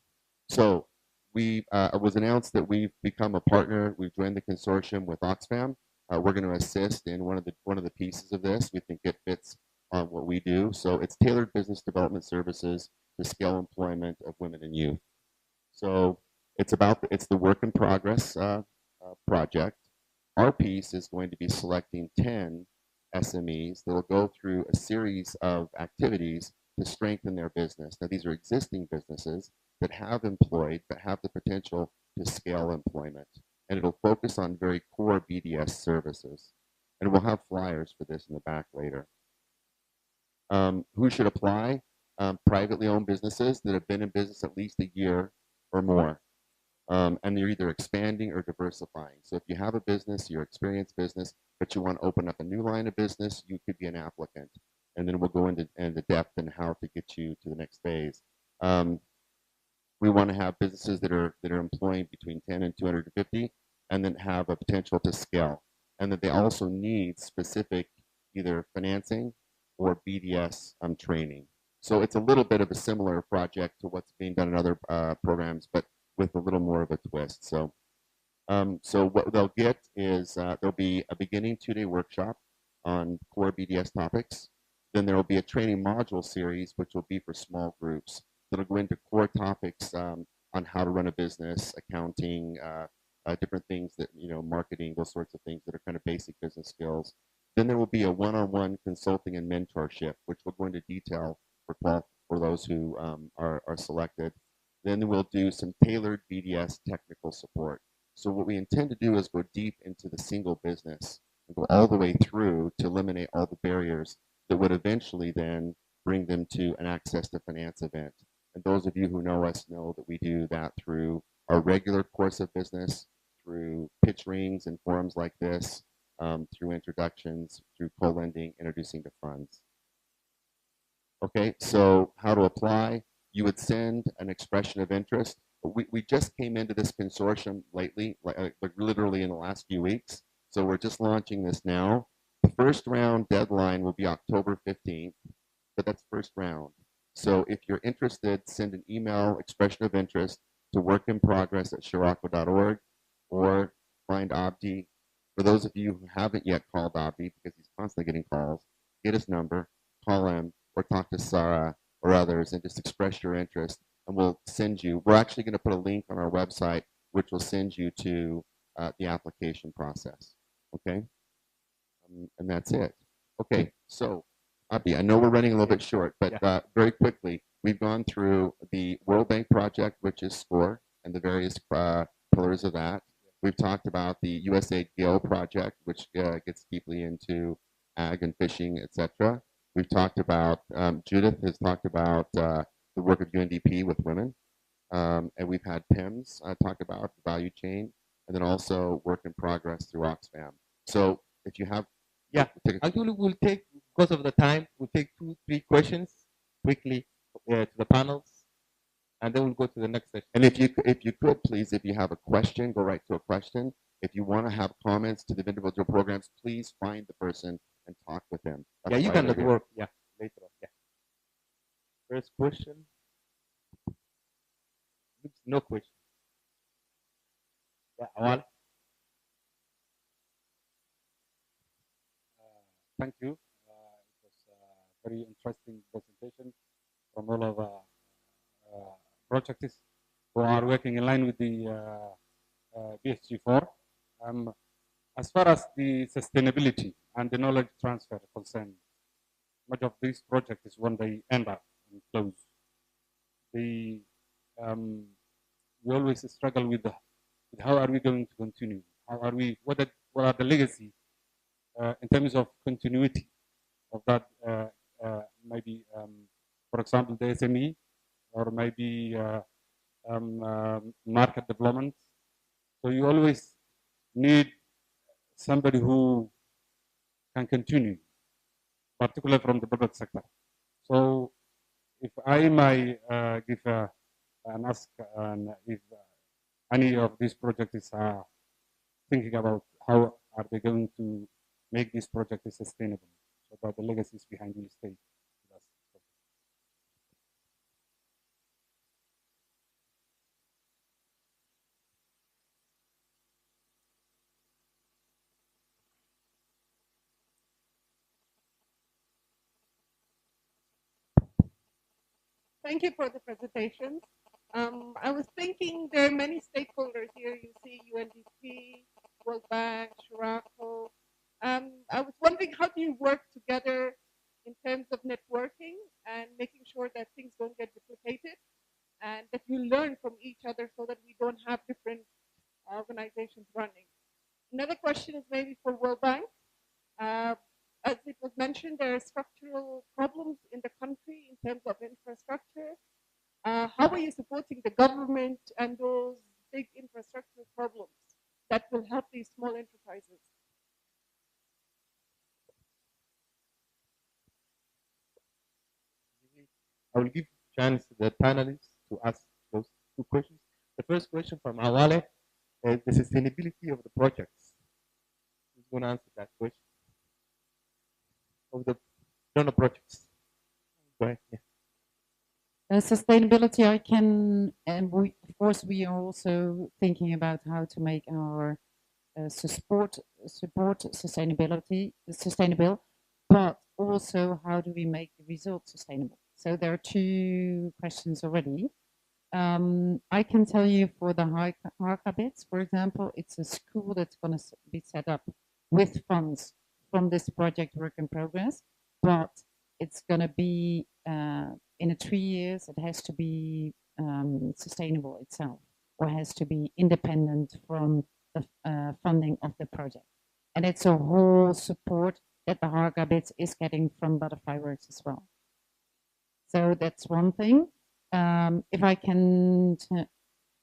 So it was announced that we've become a partner. We've joined the consortium with Oxfam. We're going to assist in one of the pieces of this. We think it fits on what we do. So it's tailored business development services to scale employment of women and youth. So it's the work in progress project. Our piece is going to be selecting 10 SMEs that will go through a series of activities to strengthen their business. Now, these are existing businesses that have employed, but have the potential to scale employment. And it'll focus on very core BDS services. And we'll have flyers for this in the back later. Who should apply? Privately owned businesses that have been in business at least a year or more. And you're either expanding or diversifying. So if you have a business, you're experienced business, but you want to open up a new line of business, you could be an applicant. And then we'll go into depth and how to get you to the next phase. We want to have businesses that are employing between 10 and 250, and then have a potential to scale. And that they also need specific either financing or BDS training. So it's a little bit of a similar project to what's being done in other programs, but with a little more of a twist. So what they'll get is there'll be a beginning 2-day workshop on core BDS topics. Then there will be a training module series, which will be for small groups. That'll go into core topics on how to run a business, accounting, different things that, marketing, those sorts of things that are kind of basic business skills. Then there will be a one-on-one consulting and mentorship, which will go into detail for those who are selected. Then we'll do some tailored BDS technical support. So what we intend to do is go deep into the single business and go all the way through to eliminate all the barriers that would eventually then bring them to an access to finance event. And those of you who know us know that we do that through our regular course of business through pitch rings and forums like this, through introductions, through co-lending, introducing to funds. Okay, so how to apply? You would send an expression of interest. We just came into this consortium lately, like literally in the last few weeks. So we're just launching this now. The first round deadline will be October 15th, but that's first round. So if you're interested, send an email expression of interest to workinprogress@scirocco.org or find Abdi. For those of you who haven't yet called Abdi, because he's constantly getting calls, get his number, call him, or talk to Sarah or others and just express your interest, and we'll send you. We're actually going to put a link on our website which will send you to the application process. Okay, and that's it. Okay, so Abdi, I know we're running a little bit short, but very quickly, we've gone through the World Bank project, which is SCORE, and the various pillars of that. We've talked about the USAID GIL project, which gets deeply into ag and fishing, etc. We've talked about, Judith has talked about the work of UNDP with women. And we've had PIMS talk about the value chain, and then also work in progress through Oxfam. So if you have... Yeah, actually we'll take, because of the time, we'll take 2-3 questions quickly to the panels, and then we'll go to the next session. And if you could, please, if you have a question, go right to a question. If you want to have comments to the individual programs, please find the person and talk with them. That's you can network. Yeah, later on. Yeah. First question. No question. Yeah, Awal. Thank you. It was a very interesting presentation from all of projects who are working in line with the BSG4. As far as the sustainability and the knowledge transfer concerned, much of these projects is when they end up and close. We always struggle with how are we going to continue? How are we? What are the legacy in terms of continuity of that? Maybe, for example, the SME, or maybe market development. So you always need somebody who can continue, particularly from the public sector. So if I might give an ask, if any of these projects are thinking about how are they going to make this project sustainable, so that the legacies behind will stay with us. Thank you for the presentation. I was thinking there are many stakeholders here. You see UNDP, World Bank, Scirocco. I was wondering, how do you work together in terms of networking and making sure that things don't get duplicated and that you learn from each other so that we don't have different organizations running? Another question is maybe for World Bank. As it was mentioned, there are structural problems in the country in terms of infrastructure. How are you supporting the government and those big infrastructure problems that will help these small enterprises? I will give chance to the panelists to ask those 2 questions. The first question from Awale is the sustainability of the projects. Who's going to answer that question? Of the donor projects. Go ahead. Yeah. Sustainability, I can, and of course we are also thinking about how to make our support sustainable, but also how do we make the results sustainable? So there are 2 questions already. I can tell you for the Harkabits, for example, it's a school that's going to be set up with funds from this project work in progress, but it's going to be in 3 years, it has to be sustainable itself, or has to be independent from the funding of the project. And it's a whole support that the Harkabits is getting from Butterfly Works as well. So that's one thing. If I can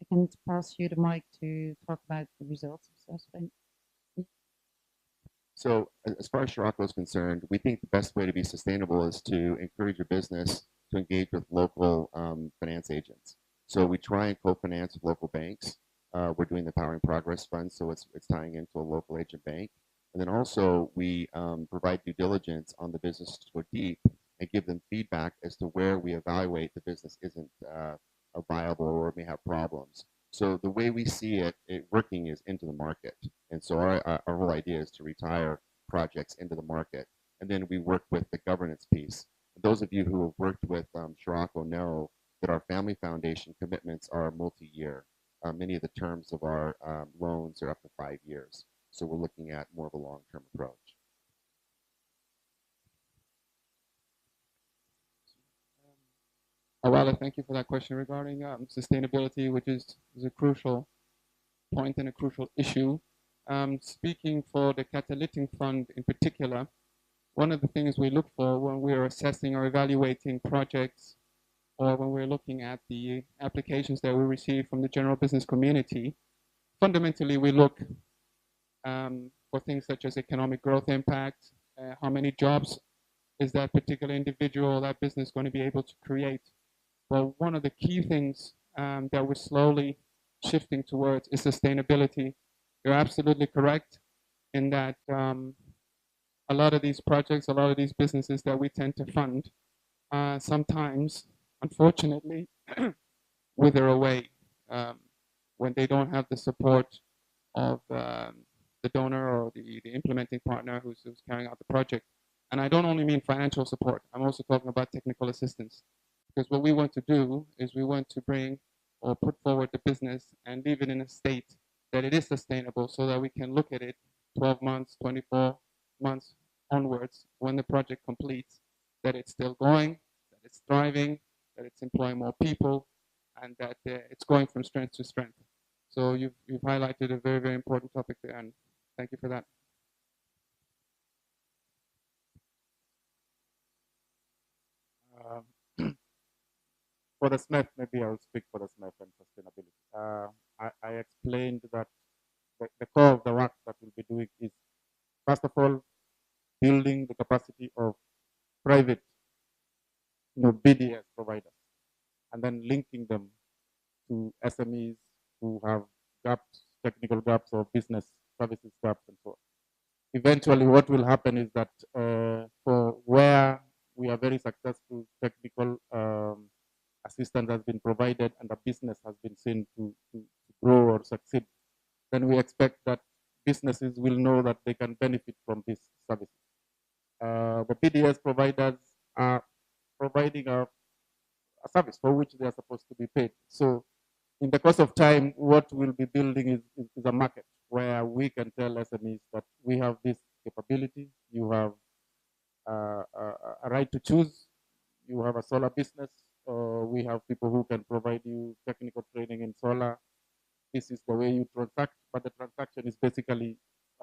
I can pass you the mic to talk about the results of sustain. So as far as Scirocco is concerned, we think the best way to be sustainable is to encourage your business to engage with local finance agents. So we try and co-finance with local banks. We're doing the Powering Progress Fund, so it's tying into a local agent bank. And then also we provide due diligence on the business to go deep and give them feedback as to where we evaluate the business isn't viable or may have problems. So the way we see it working is into the market. And so our whole idea is to retire projects into the market. And then we work with the governance piece. Those of you who have worked with Scirocco know that our family foundation commitments are multi-year. Many of the terms of our loans are up to 5 years. So we're looking at more of a long-term approach. Awala, thank you for that question regarding sustainability, which is a crucial point and a crucial issue. Speaking for the Catalytic Fund in particular, one of the things we look for when we're assessing or evaluating projects or when we're looking at the applications that we receive from the general business community, fundamentally we look for things such as economic growth impact, how many jobs is that particular individual or that business going to be able to create. Well, one of the key things that we're slowly shifting towards is sustainability. You're absolutely correct in that a lot of these projects, a lot of these businesses that we tend to fund, sometimes, unfortunately, wither away when they don't have the support of the donor or the implementing partner who's carrying out the project. And I don't only mean financial support. I'm also talking about technical assistance. Because what we want to do is we want to bring or put forward the business and leave it in a state that it is sustainable so that we can look at it 12 months, 24 months onwards when the project completes, that it's still going, that it's thriving, that it's employing more people, and that it's going from strength to strength. So you've highlighted a very, very important topic there, and thank you for that. For the SMEF, maybe I'll speak for the SMEF and sustainability. I explained that the core of the work that we'll be doing is, first of all, building the capacity of private BDS providers, and then linking them to SMEs who have gaps, technical gaps, or business services gaps, and so on. Eventually, what will happen is that for where we are very successful, technical assistance has been provided and the business has been seen to grow or succeed, then we expect that businesses will know that they can benefit from these services. The PDS providers are providing a service for which they are supposed to be paid. So in the course of time, what we'll be building is a market where we can tell SMEs that we have this capability, you have a right to choose, you have a solar business, we have people who can provide you technical training in solar. This is the way you transact, but the transaction is basically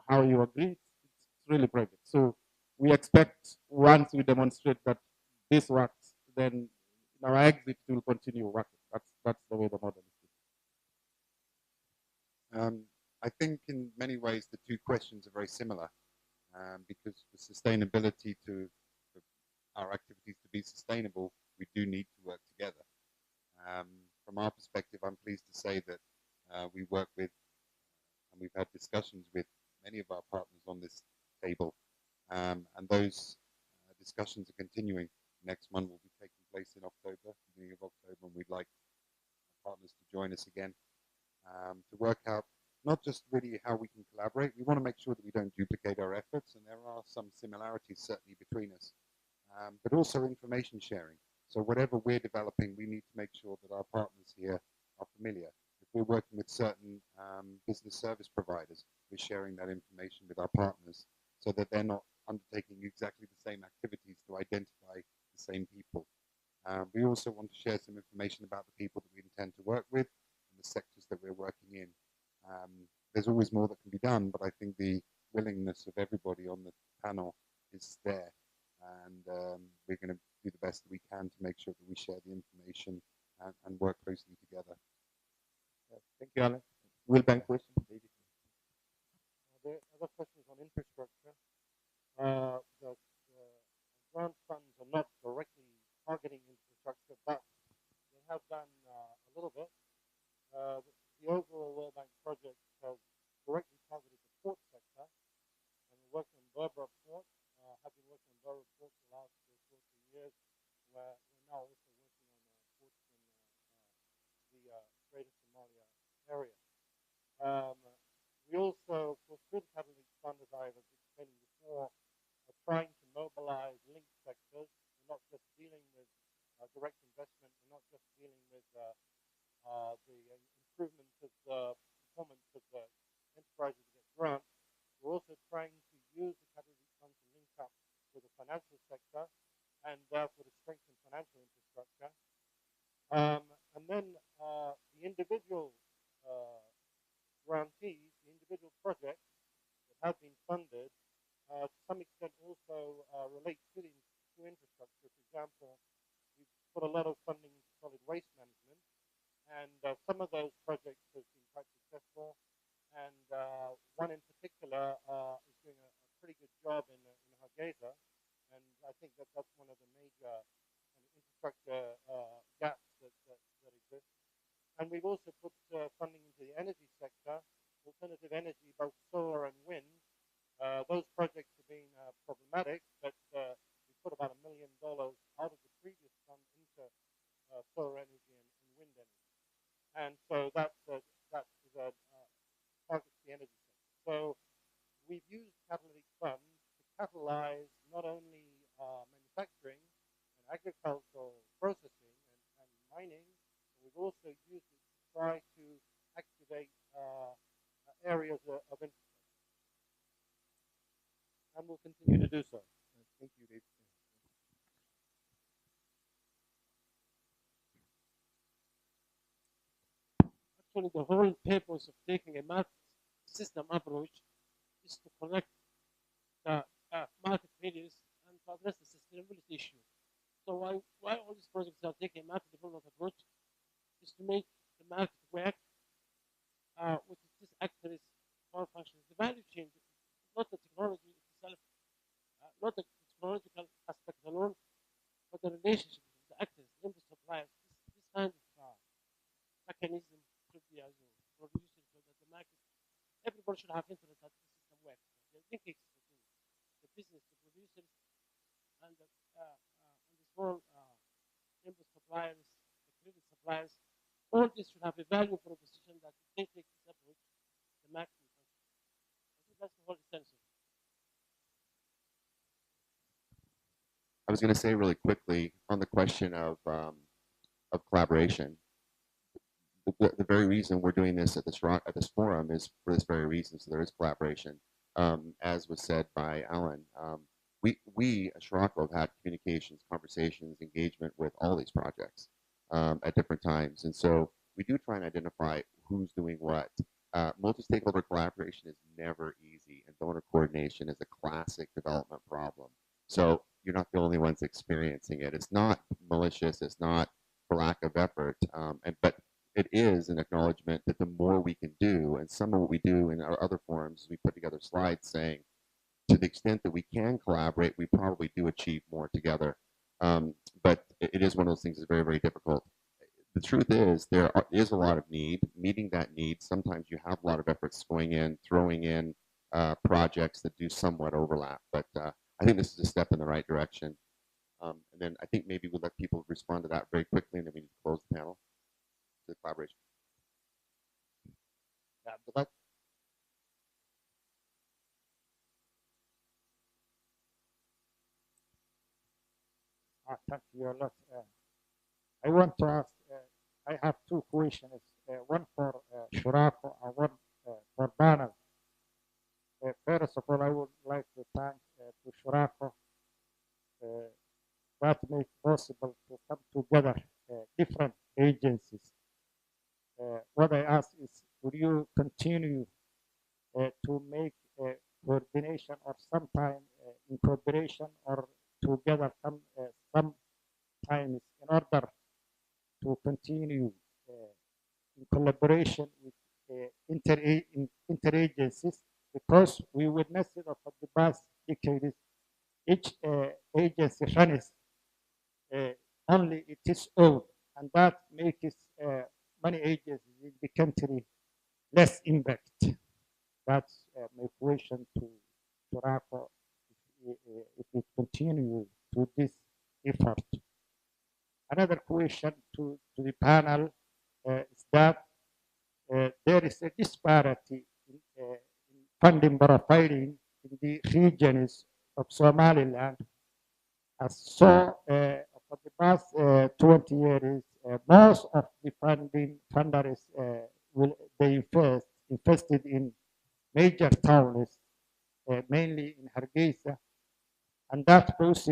how you agree. It's really private. So we expect once we demonstrate that this works, then our exit will continue working. That's the way the model is. I think in many ways the two questions are very similar because for sustainability for our activities to be sustainable, we do need to work together. From our perspective, I'm pleased to say that we work with and we've had discussions with many of our partners on this table, and those discussions are continuing. Next one will be taking place in October, beginning of October, and we'd like our partners to join us again to work out not just really how we can collaborate. We want to make sure that we don't duplicate our efforts, and there are some similarities certainly between us, but also information sharing. So whatever we're developing, we need to make sure that our partners here are familiar. If we're working with certain business service providers, we're sharing that information with our partners so that they're not undertaking exactly the same activities to identify the same people. We also want to share some information about the people that we intend to work with and the sectors that we're working in. There's always more that can be done, but I think the willingness of everybody on the panel is there, and we're going to do the best that we can to make sure that we share the information and work closely together. Thank you, Alan. Will Bank question, David. The other question is on infrastructure. The grant funds are not directly targeting infrastructure, but they have done a little bit. The overall World Bank project has directly targeted the port sector, and we're working on Berbera Port. Have been working on Berbera Port for the last 2 or 3 years. Where we're now also working on ports in the Greater Somalia area. We also, for through the Catalytic Fund, as I was explaining before, are trying to mobilize linked sectors. We're not just dealing with direct investment. We're not just dealing with the improvement of the performance of the enterprises that get grants. We're also trying to use the Catalytic Fund to link up with the financial sector and therefore to strengthen financial infrastructure. And then the individual grantees, the individual projects that have been funded, to some extent also relate to infrastructure. For example, we've put a lot of funding into solid waste management, and some of those projects have been quite successful. And one in particular is doing a pretty good job in Hargeisa, and I think that that's one of the major infrastructure gaps that exist. And we've also put funding into the energy sector, alternative energy, both solar and wind. Those projects have been problematic, but we put about $1 million out of the previous fund into solar energy and wind energy. And so that is a target the energy sector. So we've used catalytic funds to catalyze not only manufacturing and agricultural processing and mining, but we've also used it to try to activate areas of infrastructure. And we'll continue to do so. Thank you, Dave. Actually, the whole purpose of taking a market system approach is to connect the market failures and to address the sustainability issue. So why all these projects are taking a market development approach is to make the market work with its actors' core functions. The value chain, not the technology itself, not the technological aspect alone, but the relationship with the actors, the input suppliers. This kind of mechanism should be as produced so that the market, everybody should have interest that the system works. The linkage between the business, the producers, and the small input suppliers, the credit suppliers, all this should have a value proposition that if they take this approach, the market will function. I think that's the whole essence of it. I was going to say really quickly on the question of collaboration. The very reason we're doing this at this forum is for this very reason. So there is collaboration, as was said by Alan. We at Scirocco have had communications, conversations, engagement with all these projects at different times, and so we do try and identify who's doing what. Multi-stakeholder collaboration is never easy, and donor coordination is a classic development problem. So you're not the only ones experiencing it. It's not malicious. It's not for lack of effort, but it is an acknowledgement that the more we can do, and some of what we do in our other forums, we put together slides saying, to the extent that we can collaborate, we probably do achieve more together. But it is one of those things that's very, very difficult. The truth is is a lot of need. Meeting that need, sometimes you have a lot of efforts going in, throwing in projects that do somewhat overlap. But I think this is a step in the right direction. And then I think maybe we'll let people respond to that very quickly, and then we need to close the panel to the collaboration. Yeah, thank you a lot. I want to ask, I have two questions, one for Scirocco and one for Donald. First of all, I would like to thank to Scirocco that make possible to come together different agencies. What I ask is, would you continue to make coordination or sometime in cooperation or together sometimes in order to continue in collaboration with interagencies, because we witnessed it over the past decades. Each agency runs only its own, and that makes many agencies in the country less impact. That's my question to Rafa, if we continue to this effort. Another question to the panel is that there is a disparity in funding profiling in the regions of Somaliland. As so, for the past 20 years, most of the funders they invested in major towns, mainly in Hargeisa, and that pushed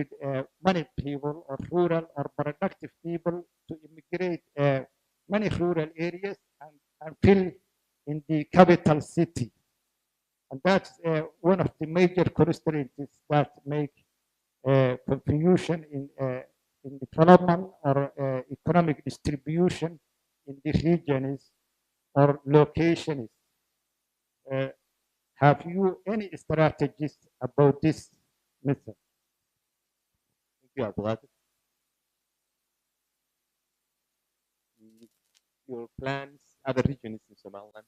many people, or rural or productive people, to immigrate many rural areas and fill in the capital city. And that's one of the major constraints that make confusion in development or economic distribution in the regions or locations. Uh, have you any strategies about this method? Thank you, Abdulatif. Your plans, other regions in Somaliland?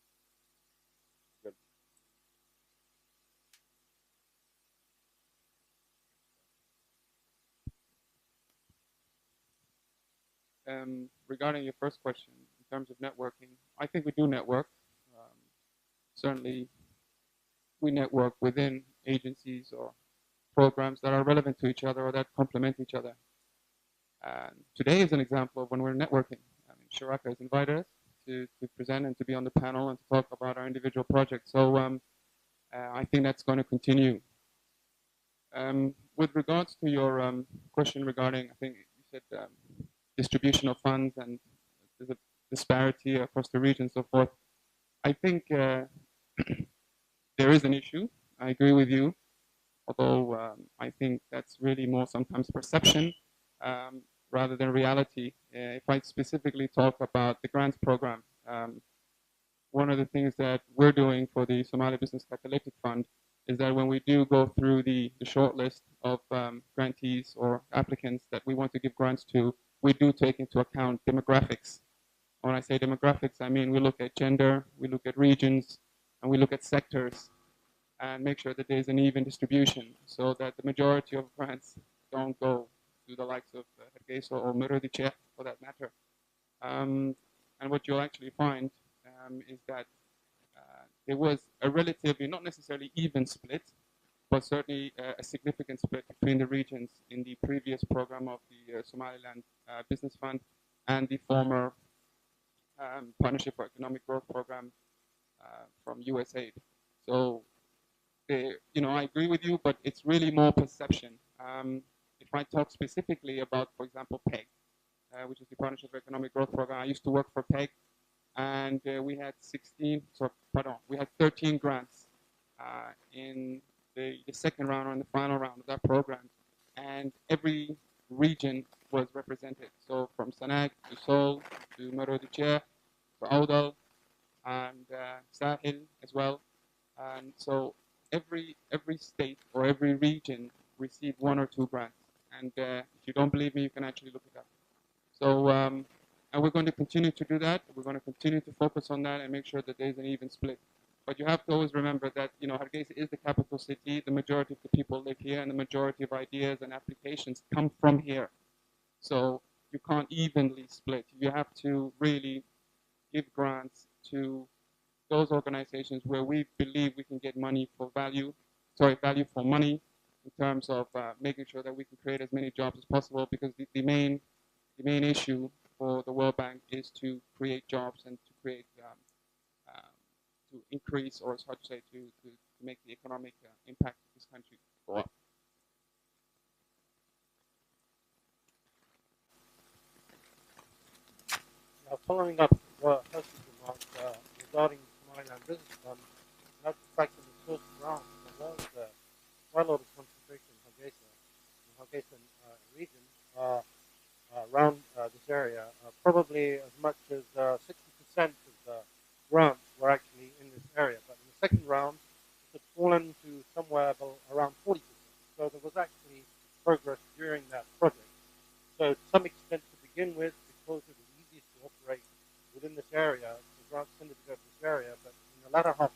Regarding your first question, in terms of networking, I think we do network. Certainly, we network within agencies or programs that are relevant to each other or that complement each other. And today is an example of when we're networking. I mean, Shiraka has invited us to present and to be on the panel and to talk about our individual projects. So I think that's going to continue. With regards to your question regarding, I think you said distribution of funds and there's a disparity across the region and so forth. I think there is an issue. I agree with you, although I think that's really more sometimes perception rather than reality. If I specifically talk about the grants program, one of the things that we're doing for the Somali Business Catalytic Fund is that when we do go through the short list of grantees or applicants that we want to give grants to, we do take into account demographics. When I say demographics, I mean we look at gender, we look at regions, and we look at sectors and make sure that there's an even distribution so that the majority of grants don't go to the likes of Hargeisa or Merodice for that matter. And what you'll actually find is that there was a relatively, not necessarily even split, but certainly a significant split between the regions in the previous program of the Somaliland Business Fund and the former Partnership for Economic Growth program from USAID. So, I agree with you, but it's really more perception. If I talk specifically about, for example, PEG, which is the Partnership for Economic Growth program, I used to work for PEG, and we had 13 grants in the second round or in the final round of that program, and every region was represented. So from Sanag to Seoul to Merodice to Audal and Sahel as well. And so every state or every region received 1 or 2 grants. And if you don't believe me, you can actually look it up. So and we're going to continue to do that. We're going to continue to focus on that and make sure that there's an even split. But you have to always remember that, Hargeisa is the capital city. The majority of the people live here, and the majority of ideas and applications come from here. So you can't evenly split. You have to really give grants to those organizations where we believe we can get value for money, in terms of making sure that we can create as many jobs as possible, because the main issue for the World Bank is to create jobs and to create to increase, or it's hard to say, to make the economic impact of this country go up. Now, following up what Hussein remarked regarding the Somaliland Business Fund, that's the fact that the first round there was quite a lot of concentration in Hargeisa region around this area. Probably as much as 60% of somewhere around 40%. So there was actually progress during that project. So to some extent, to begin with, because it was easiest to operate within this area, the grants tended to go to this area, but in the latter half